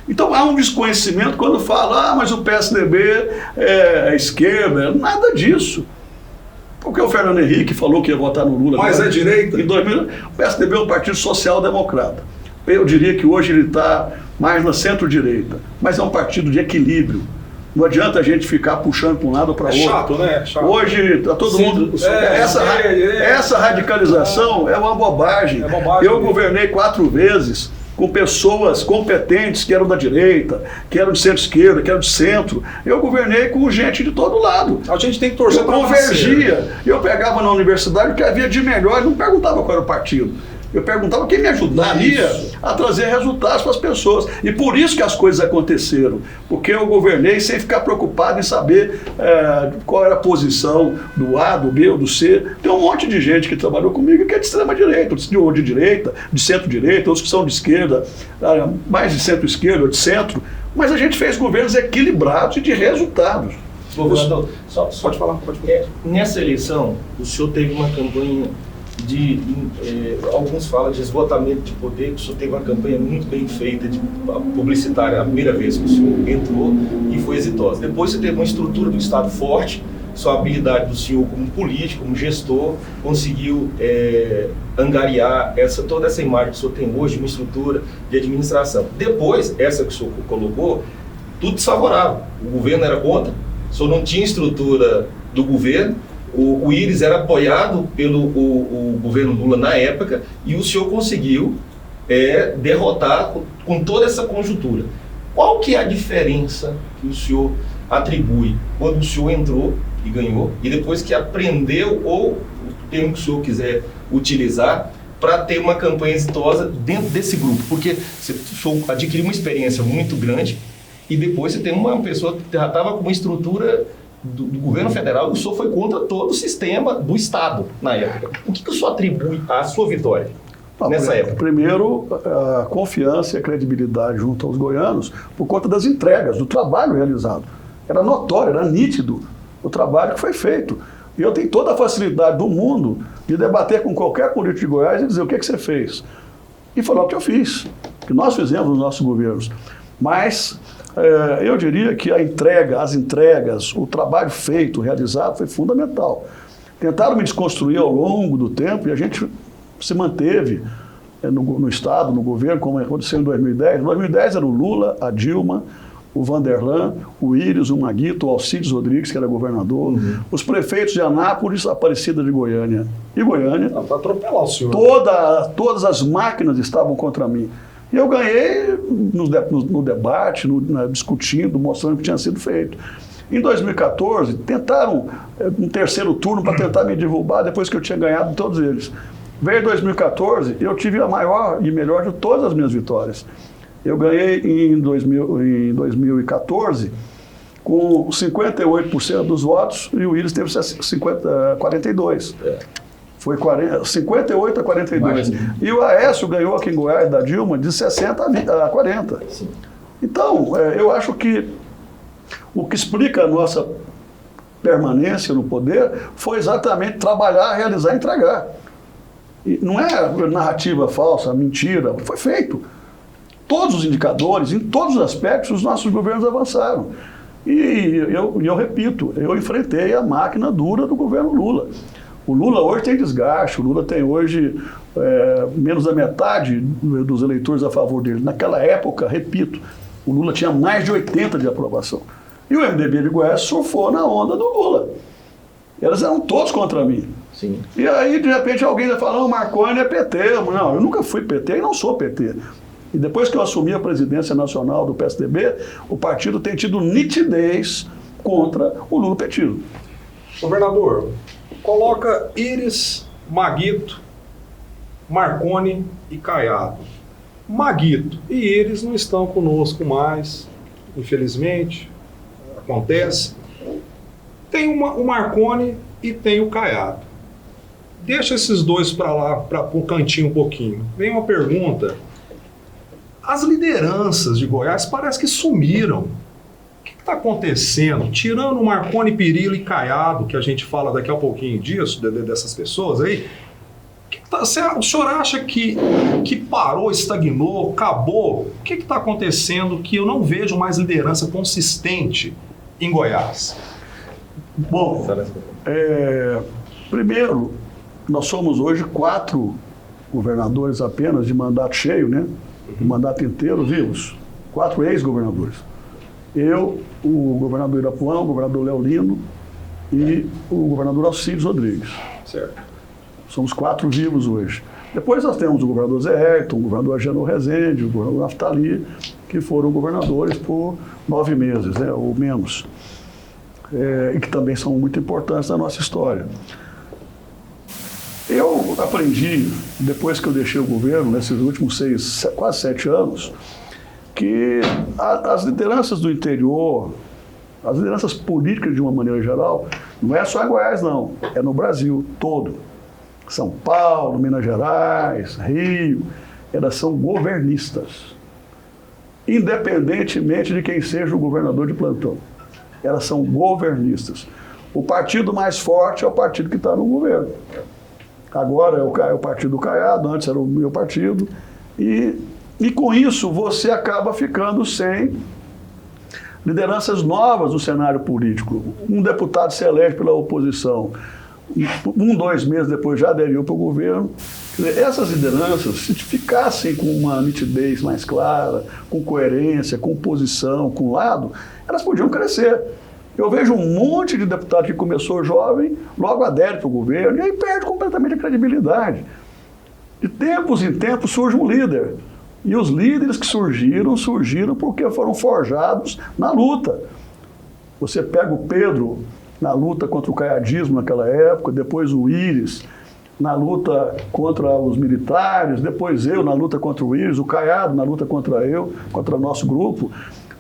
Então há um desconhecimento quando fala, mas o PSDB é esquerda, nada disso. Porque o Fernando Henrique falou que ia votar no Lula. Mas é direita. Em 2000, o PSDB é um partido social-democrata. Eu diria que hoje ele está mais na centro-direita, mas é um partido de equilíbrio. Não adianta a gente ficar puxando para um lado ou para outro. Chato, né? Chato. Hoje está todo mundo... Essa radicalização é uma bobagem. Eu governei 4 vezes com pessoas competentes que eram da direita, que eram de centro-esquerda, que eram de centro. Eu governei com gente de todo lado. A gente tem que torcer para convergia. Eu pegava na universidade o que havia de melhor, não perguntava qual era o partido. Eu perguntava quem me ajudaria a trazer resultados para as pessoas. E por isso que as coisas aconteceram. Porque eu governei sem ficar preocupado em saber qual era a posição do A, do B ou do C. Tem um monte de gente que trabalhou comigo que é de extrema-direita, ou de direita, de centro-direita, outros que são de esquerda, mais de centro-esquerda ou de centro. Mas a gente fez governos equilibrados e de resultados. Governador, pode falar. Nessa eleição, o senhor teve uma campanha alguns falam de esgotamento de poder, que o senhor teve uma campanha muito bem feita, publicitária, a primeira vez que o senhor entrou e foi exitosa. Depois você teve uma estrutura do Estado forte, sua habilidade do senhor como político, como gestor, conseguiu angariar toda essa imagem que o senhor tem hoje, uma estrutura de administração. Depois, essa que o senhor colocou, tudo desfavorável. O governo era contra, O senhor não tinha estrutura do governo, o Íris era apoiado pelo o governo Lula na época e o senhor conseguiu derrotar com toda essa conjuntura. Qual que é a diferença que o senhor atribui quando o senhor entrou e ganhou e depois que aprendeu, ou o termo que o senhor quiser utilizar, para ter uma campanha exitosa dentro desse grupo? Porque o senhor adquiriu uma experiência muito grande e depois você tem uma pessoa que já estava com uma estrutura do governo federal e o senhor foi contra todo o sistema do Estado na época. O que o senhor atribui à sua vitória nessa época? Primeiro, a confiança e a credibilidade junto aos goianos por conta das entregas, do trabalho realizado. Era notório, era nítido o trabalho que foi feito. E eu tenho toda a facilidade do mundo de debater com qualquer político de Goiás e dizer o que você fez. E falar o que eu fiz, o que nós fizemos nos nossos governos. Mas eu diria que as entregas, o trabalho feito, realizado, foi fundamental. Tentaram me desconstruir ao longo do tempo e a gente se manteve no Estado, no governo, como aconteceu em 2010. Em 2010 era o Lula, a Dilma, o Vanderlan, o Íris, o Maguito, o Alcides Rodrigues, que era governador, os prefeitos de Anápolis, Aparecida de Goiânia e Goiânia. Para atropelar o senhor. Todas as máquinas estavam contra mim. E eu ganhei no debate, discutindo, mostrando o que tinha sido feito. Em 2014, tentaram um terceiro turno para tentar me derrubar depois que eu tinha ganhado todos eles. Veio 2014, eu tive a maior e melhor de todas as minhas vitórias. Eu ganhei em 2014 com 58% dos votos e o Íris teve 42%. Foi 58 a 42. Imagina. E o Aécio ganhou aqui em Goiás, da Dilma, de 60 a 40. Sim. Então, eu acho que o que explica a nossa permanência no poder foi exatamente trabalhar, realizar e entregar. E não é narrativa falsa, mentira, foi feito. Todos os indicadores, em todos os aspectos, os nossos governos avançaram. E eu repito, eu enfrentei a máquina dura do governo Lula. O Lula hoje tem desgaste, o Lula tem hoje menos da metade dos eleitores a favor dele. Naquela época, repito, o Lula tinha mais de 80% de aprovação. E o MDB de Goiás surfou na onda do Lula. Eles eram todos contra mim. Sim. E aí, de repente, alguém vai falar, o Marconi é PT. Não, eu nunca fui PT e não sou PT. E depois que eu assumi a presidência nacional do PSDB, o partido tem tido nitidez contra o lulopetismo. Governador, coloca Íris, Maguito, Marconi e Caiado. Maguito e Íris não estão conosco mais, infelizmente, acontece. Tem o Marconi e tem o Caiado. Deixa esses dois para lá, para o cantinho um pouquinho. Vem uma pergunta. As lideranças de Goiás parece que sumiram. O que está acontecendo? Tirando o Marconi, Pirillo e Caiado, que a gente fala daqui a pouquinho disso, dessas pessoas aí, o senhor acha que parou, estagnou, acabou? O que está acontecendo que eu não vejo mais liderança consistente em Goiás? Bom, primeiro, nós somos hoje 4 governadores apenas de mandato cheio, né? De mandato inteiro vivos. 4 ex-governadores. Eu, o governador Irapuã, o governador Leolino e o governador Alcides Rodrigues. Certo. Somos 4 vivos hoje. Depois nós temos o governador Zé Ayrton, o governador Agenor Rezende, o governador Naftali, que foram governadores por 9 meses, né, ou menos. E que também são muito importantes na nossa história. Eu aprendi, depois que eu deixei o governo, nesses últimos quase 7 anos, que as lideranças do interior, as lideranças políticas de uma maneira geral, não é só em Goiás não, é no Brasil todo. São Paulo, Minas Gerais, Rio, elas são governistas. Independentemente de quem seja o governador de plantão. Elas são governistas. O partido mais forte é o partido que está no governo. Agora é o partido do Caiado, antes era o meu partido. E com isso você acaba ficando sem lideranças novas no cenário político. Um deputado se elege pela oposição. 2 meses depois já aderiu para o governo. Quer dizer, essas lideranças, se ficassem com uma nitidez mais clara, com coerência, com posição, com lado, elas podiam crescer. Eu vejo um monte de deputado que começou jovem, logo adere para o governo, e aí perde completamente a credibilidade. De tempos em tempos surge um líder. E os líderes que surgiram porque foram forjados na luta. Você pega o Pedro na luta contra o caiadismo naquela época, depois o Íris na luta contra os militares, depois eu na luta contra o Íris, o Caiado na luta contra o nosso grupo.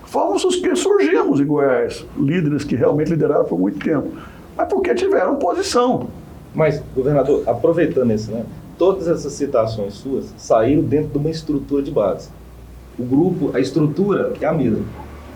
Fomos os que surgimos em Goiás, líderes que realmente lideraram por muito tempo, mas porque tiveram posição. Mas, governador, aproveitando isso, né? Todas essas citações suas saíram dentro de uma estrutura de base. O grupo, a estrutura é a mesma.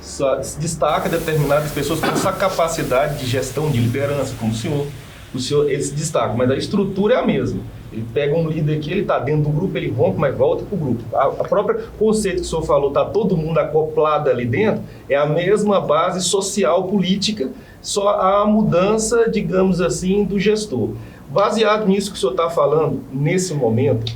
Só se destaca determinadas pessoas com essa capacidade de gestão, de liderança, como o senhor. O senhor, ele se destaca, mas a estrutura é a mesma. Ele pega um líder aqui, ele está dentro do grupo, ele rompe, mas volta para o grupo. A própria conceito que o senhor falou, está todo mundo acoplado ali dentro, é a mesma base social, política, só a mudança, digamos assim, do gestor. Baseado nisso que o senhor está falando, nesse momento,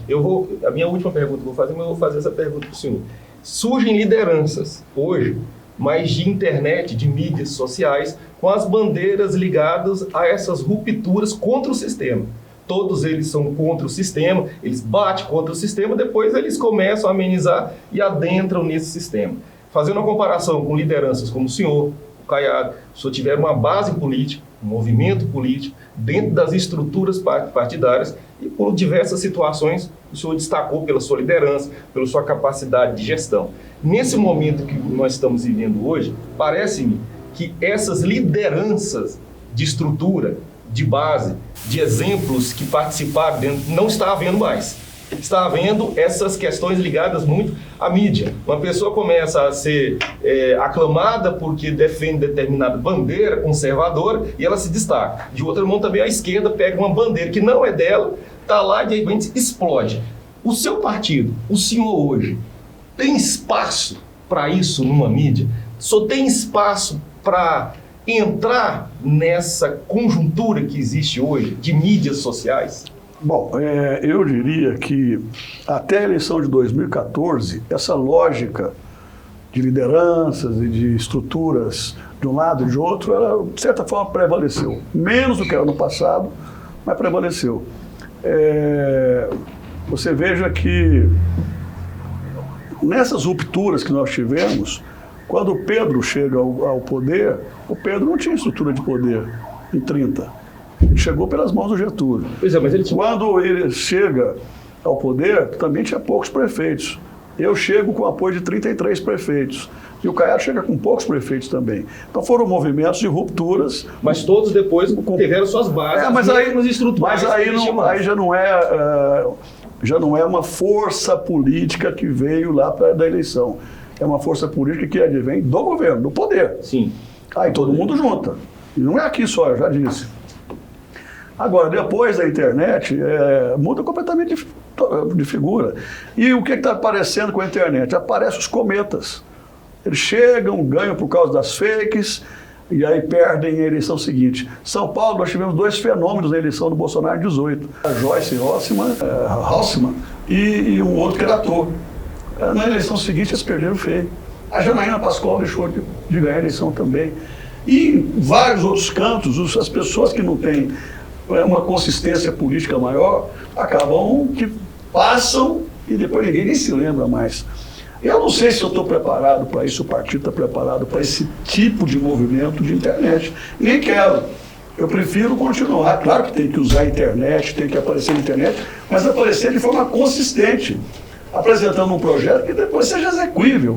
a minha última pergunta que eu vou fazer, mas eu vou fazer essa pergunta para o senhor. Surgem lideranças hoje, mas de internet, de mídias sociais, com as bandeiras ligadas a essas rupturas contra o sistema. Todos eles são contra o sistema, eles batem contra o sistema, depois eles começam a amenizar e adentram nesse sistema. Fazendo uma comparação com lideranças como o senhor, o Caiado, o senhor tiver uma base política, um movimento político, dentro das estruturas partidárias, e por diversas situações o senhor destacou pela sua liderança, pela sua capacidade de gestão. Nesse momento que nós estamos vivendo hoje, parece-me que essas lideranças de estrutura, de base, de exemplos que participaram dentro, não está havendo mais. Está havendo essas questões ligadas muito à mídia. Uma pessoa começa a ser aclamada porque defende determinada bandeira conservadora e ela se destaca. De outra mão também a esquerda pega uma bandeira que não é dela, está lá e de repente explode. O seu partido, o senhor hoje, tem espaço para isso numa mídia? Só tem espaço para entrar nessa conjuntura que existe hoje de mídias sociais? Bom, eu diria que até a eleição de 2014, essa lógica de lideranças e de estruturas de um lado e de outro, ela de certa forma prevaleceu. Menos do que era no passado, mas prevaleceu. Você veja que nessas rupturas que nós tivemos, quando o Pedro chega ao poder, o Pedro não tinha estrutura de poder em 30. Ele chegou pelas mãos do Getúlio. Pois é, mas ele... Quando ele chega ao poder, também tinha poucos prefeitos. Eu chego com apoio de 33 prefeitos. E o Caiado chega com poucos prefeitos também. Então foram movimentos de rupturas. Mas todos depois tiveram suas bases, mas aí já não é uma força política que veio lá da eleição. É uma força política que advém do governo, do poder. Sim. Aí todo mundo junta. E não é aqui só, eu já disse. Agora, depois da internet, muda completamente de figura. E o que está aparecendo com a internet? Aparecem os cometas. Eles chegam, ganham por causa das fakes, e aí perdem a eleição seguinte. São Paulo, nós tivemos dois fenômenos na eleição do Bolsonaro em 18. A Joyce Halseman e um outro que era ator. Na eleição seguinte, eles perderam feio. A Janaína Pascoal deixou de ganhar a eleição também. E em vários outros cantos, as pessoas que não têm uma consistência política maior, acabam que passam e depois ninguém nem se lembra mais. Eu não sei se eu estou preparado para isso, o partido está preparado para esse tipo de movimento de internet. Nem quero. Eu prefiro continuar. Claro que tem que usar a internet, tem que aparecer na internet, mas aparecer de forma consistente, apresentando um projeto que depois seja execuível,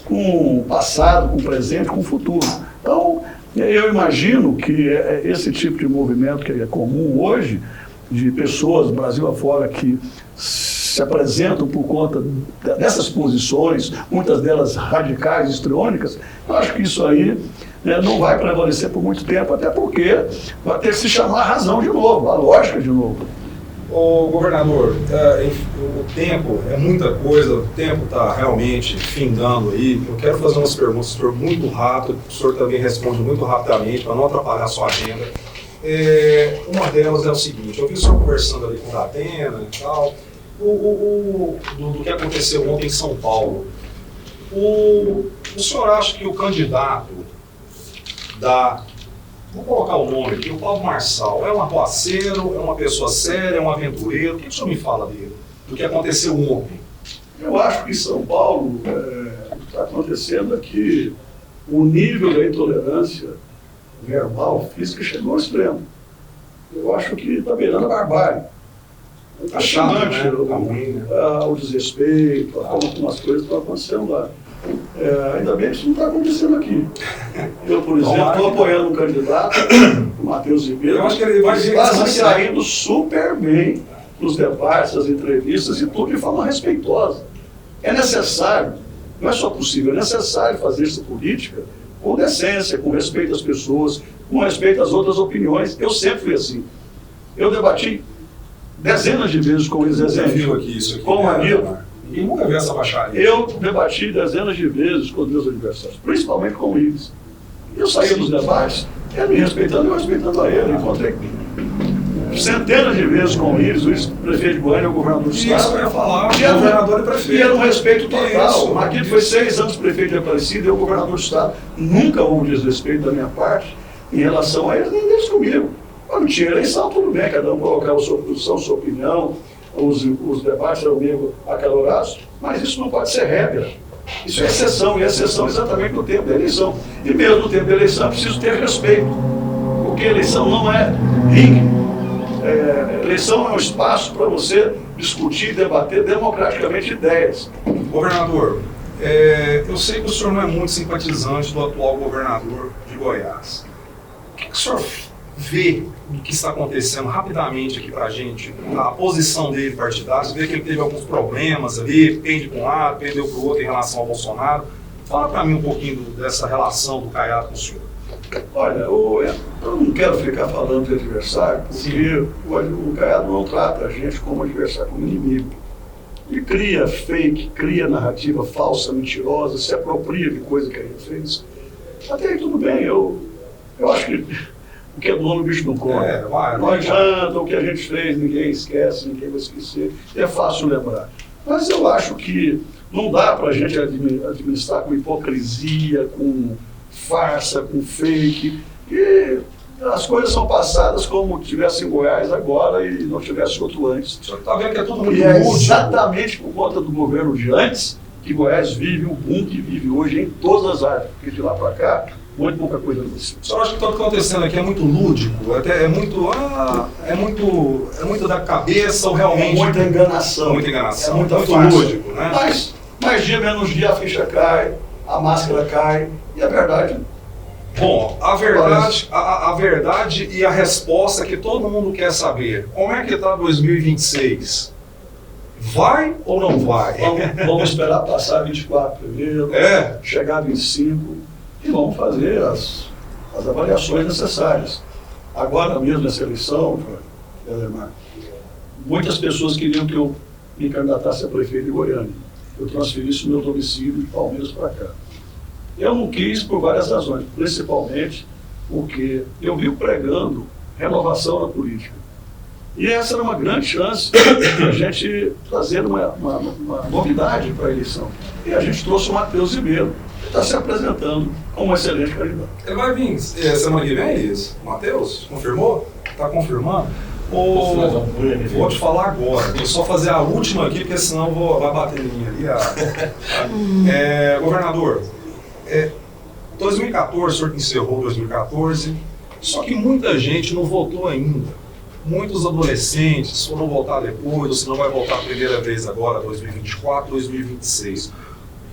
com o passado, com o presente, com o futuro. Então, eu imagino que esse tipo de movimento que é comum hoje, de pessoas, Brasil afora, que se apresentam por conta dessas posições, muitas delas radicais, histriônicas, eu acho que isso aí não vai prevalecer por muito tempo, até porque vai ter que se chamar a razão de novo, a lógica de novo. Ô, governador, o tempo é muita coisa, o tempo está realmente findando aí. Eu quero fazer umas perguntas para o senhor muito rápido, o senhor também responde muito rapidamente, para não atrapalhar a sua agenda. Uma delas é o seguinte: eu vi o senhor conversando ali com o Datena e tal, do que aconteceu ontem em São Paulo. O senhor acha que o candidato vou colocar o nome aqui, o Paulo Marçal, é um arruaceiro, é uma pessoa séria, é um aventureiro? O que o senhor me fala dele? Do que aconteceu ontem? Eu acho que em São Paulo, o que está acontecendo é que o nível da intolerância verbal, física, chegou ao extremo. Eu acho que está beirando a barbárie. Tá chato, né? Tá ruim, né? O desrespeito, a forma como as coisas estão acontecendo lá. Ainda bem que isso não está acontecendo aqui. Eu, por exemplo, estou apoiando um candidato, o Matheus Ribeiro, eu acho que ele vai está se saindo super bem nos debates, nas entrevistas e tudo de forma respeitosa. É necessário, não é só possível, é necessário fazer essa política com decência, com respeito às pessoas, com respeito às outras opiniões. Eu sempre fui assim. Eu debati dezenas de vezes com eles, com o amigo. Ninguém nunca viu essa baixaria. Eu debati dezenas de vezes com os meus adversários, principalmente com eles. Eu saía dos debates, ele me respeitando e eu respeitando a ele. Encontrei centenas de vezes com eles, o ex-prefeito de Goiânia, o governador do estado. Isso eu ia falar, governador e prefeito. E era um respeito total. O Marquinhos foi 6 anos prefeito de Aparecida e eu governador do estado. Nunca houve desrespeito da minha parte em relação a eles, nem deles comigo. Quando tinha eleição, tudo bem, cada um colocava a sua posição, sua opinião, os debates eram meio acalorados, mas isso não pode ser regra. Isso é exceção, e é exceção exatamente no tempo da eleição. E mesmo no tempo da eleição é preciso ter respeito, porque a eleição não é ringue. Eleição é um espaço para você discutir e debater democraticamente ideias. Governador, eu sei que o senhor não é muito simpatizante do atual governador de Goiás. O que o senhor vê do que está acontecendo rapidamente aqui para a gente, a posição dele partidária? Você vê que ele teve alguns problemas ali, pende para um lado, pendeu para o outro em relação ao Bolsonaro. Fala para mim um pouquinho dessa relação do Caiado com o senhor. Olha, eu não quero ficar falando de adversário, porque o Caiado não trata a gente como adversário, como inimigo. Ele cria fake, cria narrativa falsa, mentirosa, se apropria de coisa que a gente fez. Até aí tudo bem, eu acho que o que é dono, o bicho não come. Não adianta, o que a gente fez, ninguém esquece, ninguém vai esquecer. É fácil lembrar. Mas eu acho que não dá para a gente administrar com hipocrisia, com farsa, com fake. E as coisas são passadas como tivesse em Goiás agora e não tivesse outro antes. O senhor está vendo que é tudo muito útil. Exatamente por conta do governo de antes que Goiás vive o boom que vive hoje em todas as áreas. Porque de lá para cá, muito pouca coisa no Brasil. O senhor acha que tudo que está acontecendo aqui é muito lúdico? É muito da cabeça ou realmente... Muita enganação. Muita enganação. É muito lúdico, né? Mas dia menos dia a ficha cai, a máscara cai e a verdade... Bom, a verdade e a resposta que todo mundo quer saber. Como é que está 2026? Vai ou não vai? Vamos esperar passar 24 primeiro, chegar a 25 e vamos fazer as avaliações necessárias. Agora mesmo nessa eleição, muitas pessoas queriam que eu me candidatasse a prefeito de Goiânia. Eu transferisse o meu domicílio de Palmeiras para cá. Eu não quis por várias razões, principalmente porque eu vivo pregando renovação na política. E essa era uma grande chance de a gente trazer uma novidade para a eleição. E a gente trouxe o Matheus Ribeiro, que está se apresentando como um excelente candidato. Ele vai vir semana que vem, é isso? O Matheus? Confirmou? Está confirmando? Vou te falar agora, vou só fazer a última aqui, porque senão vai bater em mim ali. Governador, 2014, o senhor encerrou 2014, só que muita gente não votou ainda. Muitos adolescentes foram votar depois, ou se não vai votar a primeira vez agora, 2024, 2026.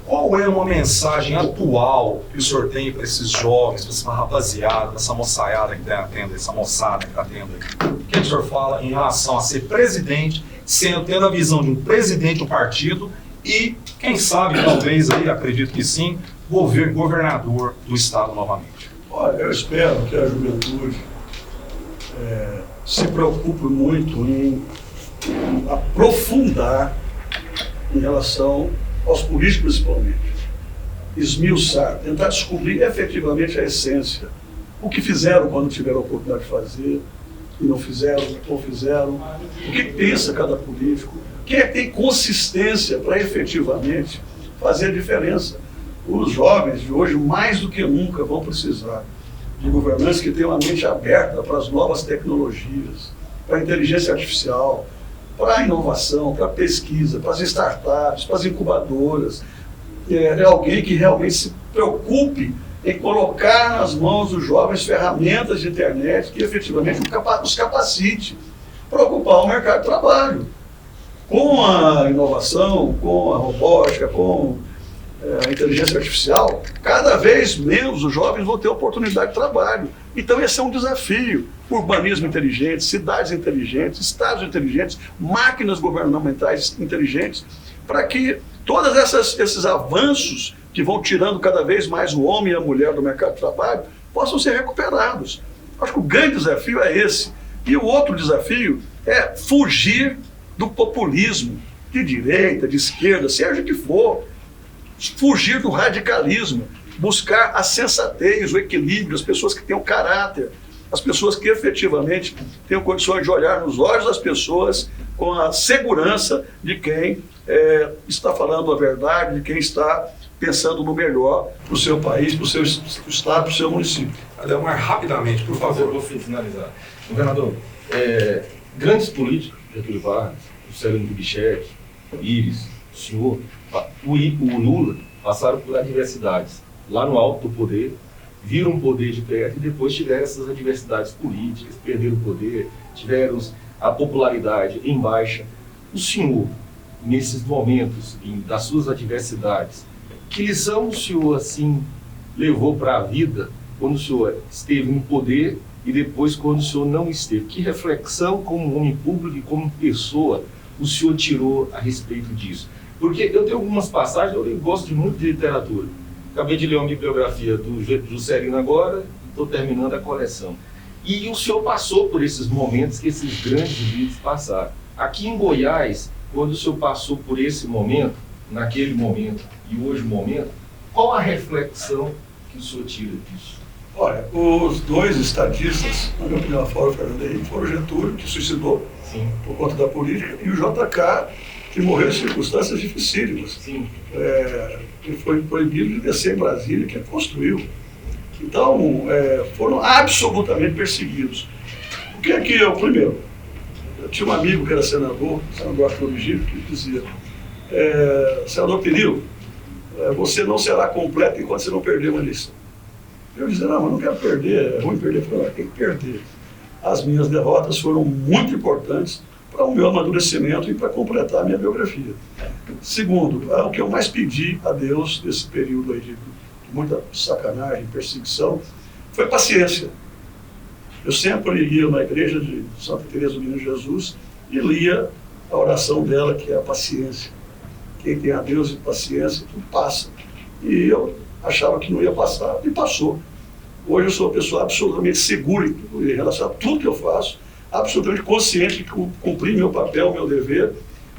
Qual é uma mensagem atual que o senhor tem para esses jovens, para essa rapaziada, para essa moçaiada que está tendo, essa moçada que está tendo aqui? O que o senhor fala em relação a ser presidente, tendo a visão de um presidente do partido e, quem sabe, talvez, aí, acredito que sim, governador do estado novamente? Olha, eu espero que a juventude se preocupe muito em aprofundar em relação aos políticos principalmente, esmiuçar, tentar descobrir efetivamente a essência, o que fizeram quando tiveram a oportunidade de fazer, e não fizeram, ou fizeram, o que pensa cada político, quem é que tem consistência para efetivamente fazer a diferença. Os jovens de hoje, mais do que nunca, vão precisar de governantes que tenham a mente aberta para as novas tecnologias, para a inteligência artificial, para a inovação, para a pesquisa, para as startups, para as incubadoras. É alguém que realmente se preocupe em colocar nas mãos dos jovens ferramentas de internet que efetivamente os capacite para ocupar o mercado de trabalho. Com a inovação, com a robótica, com a inteligência artificial, cada vez menos os jovens vão ter oportunidade de trabalho. Então esse é um desafio. Urbanismo inteligente, cidades inteligentes, estados inteligentes, máquinas governamentais inteligentes, para que todos esses avanços que vão tirando cada vez mais o homem e a mulher do mercado de trabalho possam ser recuperados. Acho que o grande desafio é esse. E o outro desafio é fugir do populismo de direita, de esquerda, seja o que for. Fugir do radicalismo, buscar a sensatez, o equilíbrio, as pessoas que têm o caráter, as pessoas que efetivamente têm condições de olhar nos olhos das pessoas com a segurança de quem está falando a verdade, de quem está pensando no melhor para o seu país, para o seu estado, para o seu município. Ademar, rapidamente, por favor. Vou finalizar. Governador, grandes políticos, Getúlio Vargas, Juscelino Kubitschek, Íris, o senhor, o Lula, passaram por adversidades lá no alto do poder, viram o poder de perto e depois tiveram essas adversidades políticas, perderam o poder, tiveram a popularidade em baixa. O senhor, nesses momentos das suas adversidades, que lição o senhor assim levou para a vida quando o senhor esteve no poder e depois quando o senhor não esteve? Que reflexão como homem público e como pessoa o senhor tirou a respeito disso? Porque eu tenho algumas passagens, eu gosto muito de literatura. Acabei de ler uma bibliografia do Juscelino agora e estou terminando a coleção. E o senhor passou por esses momentos que esses grandes líderes passaram. Aqui em Goiás, quando o senhor passou por esse momento, naquele momento e hoje o momento, qual a reflexão que o senhor tira disso? Olha, os dois estadistas, na minha opinião, fora o Fernando Henrique, foram o Getúlio, que suicidou por conta da política, e o JK, que morreu em circunstâncias dificílimas. Que foi proibido de descer em Brasília, que ele construiu. Então, foram absolutamente perseguidos. O que é que eu, primeiro, eu tinha um amigo que era senador Florigílio, que dizia, senador Perillo, você não será completo enquanto você não perder uma eleição. Eu dizia, não, mas não quero perder, é ruim perder. Eu falei, tem que perder. As minhas derrotas foram muito importantes para o meu amadurecimento e para completar a minha biografia. Segundo, o que eu mais pedi a Deus nesse período aí de muita sacanagem, perseguição, foi paciência. Eu sempre ia na igreja de Santa Teresa do Menino Jesus e lia a oração dela, que é a paciência. Quem tem a Deus e paciência, tudo passa. E eu achava que não ia passar, e passou. Hoje eu sou uma pessoa absolutamente segura em relação a tudo que eu faço, absolutamente consciente de cumprir meu papel, meu dever,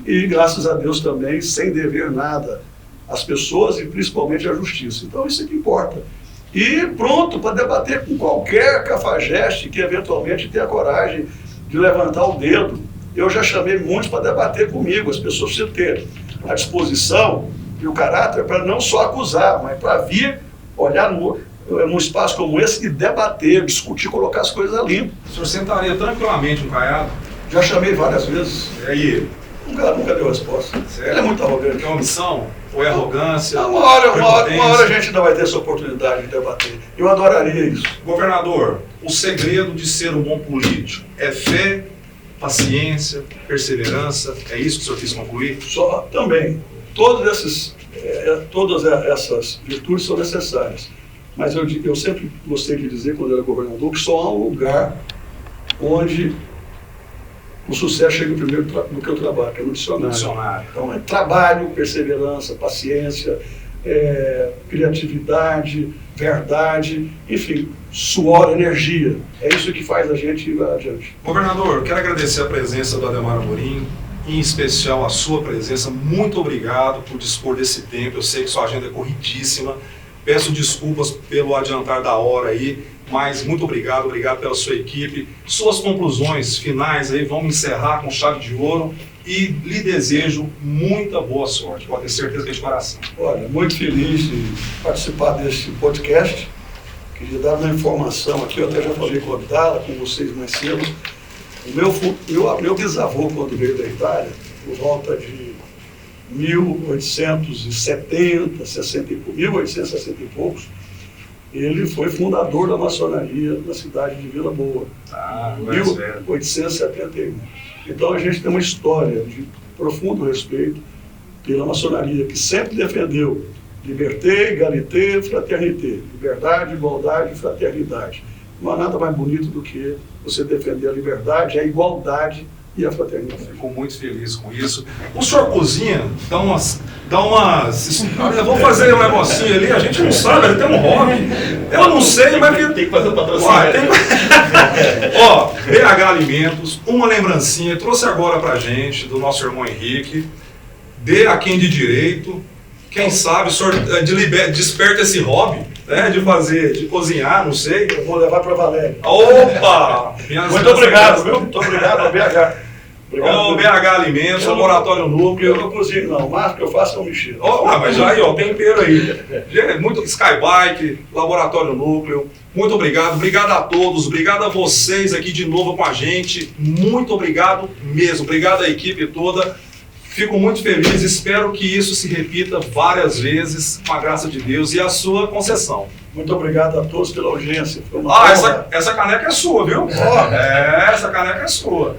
e graças a Deus também, sem dever nada às pessoas e principalmente à justiça. Então isso é que importa. E pronto para debater com qualquer cafajeste que eventualmente tenha coragem de levantar o dedo. Eu já chamei muitos para debater comigo, as pessoas precisam ter a disposição e o caráter para não só acusar, mas para vir olhar num espaço como esse e debater, discutir, colocar as coisas a limpo. O senhor sentaria tranquilamente um Caiado? Já chamei várias vezes. E aí? Nunca deu resposta. Sério? Ele é muito arrogante. É omissão? Ou é arrogância? Uma hora a gente ainda vai ter essa oportunidade de debater. Eu adoraria isso. Governador, o segredo de ser um bom político é fé, paciência, perseverança. É isso que o senhor quis concluir? Só também. Todas essas virtudes são necessárias. Mas eu sempre gostei de dizer, quando eu era governador, que só há um lugar onde o sucesso chega primeiro do que o trabalho, que é no dicionário. Então é trabalho, perseverança, paciência, criatividade, verdade, enfim, suor, energia. É isso que faz a gente ir adiante. Governador, quero agradecer a presença do Ademar Amorim, em especial a sua presença. Muito obrigado por dispor desse tempo. Eu sei que sua agenda é corridíssima. Peço desculpas pelo adiantar da hora aí, mas muito obrigado pela sua equipe. Suas conclusões finais aí, vamos encerrar com chave de ouro e lhe desejo muita boa sorte, pode ter certeza que é de coração. Olha, muito feliz de participar desse podcast Queria dar uma informação aqui, eu até já falei com vocês mais cedo. O meu bisavô, quando veio da Itália, por volta de 1870, 1860 e poucos, ele foi fundador da maçonaria na cidade de Vila Boa, em 1871. Então a gente tem uma história de profundo respeito pela maçonaria, que sempre defendeu liberté, égalité, fraternité, liberdade, igualdade e fraternidade. Não há nada mais bonito do que você defender a liberdade, a igualdade e a fraternidade. Fico muito feliz com isso. O senhor cozinha, dá umas vamos fazer um negocinho ali, a gente não sabe, ele tem um hobby. Eu não sei, mas tem que fazer o patrocínio. Ó, BH Alimentos, uma lembrancinha, trouxe agora pra gente, do nosso irmão Henrique. Dê a quem de direito. Quem sabe o senhor desperta esse hobby, né, de cozinhar, não sei. Eu vou levar para Valéria. Opa! Muito obrigado, viu? Muito obrigado ao BH. Obrigado. BH Alimentos, Laboratório Núcleo. Eu não cozinho não, mas que eu faço é um mexer. Mas aí, ó, tempero aí. Muito Skybike, Laboratório Núcleo. Muito obrigado. Obrigado a todos. Obrigado a vocês aqui de novo com a gente. Muito obrigado mesmo. Obrigado à equipe toda. Fico muito feliz, espero que isso se repita várias vezes, com a graça de Deus e a sua concessão. Muito obrigado a todos pela audiência. Essa caneca é sua, viu? Essa caneca é sua.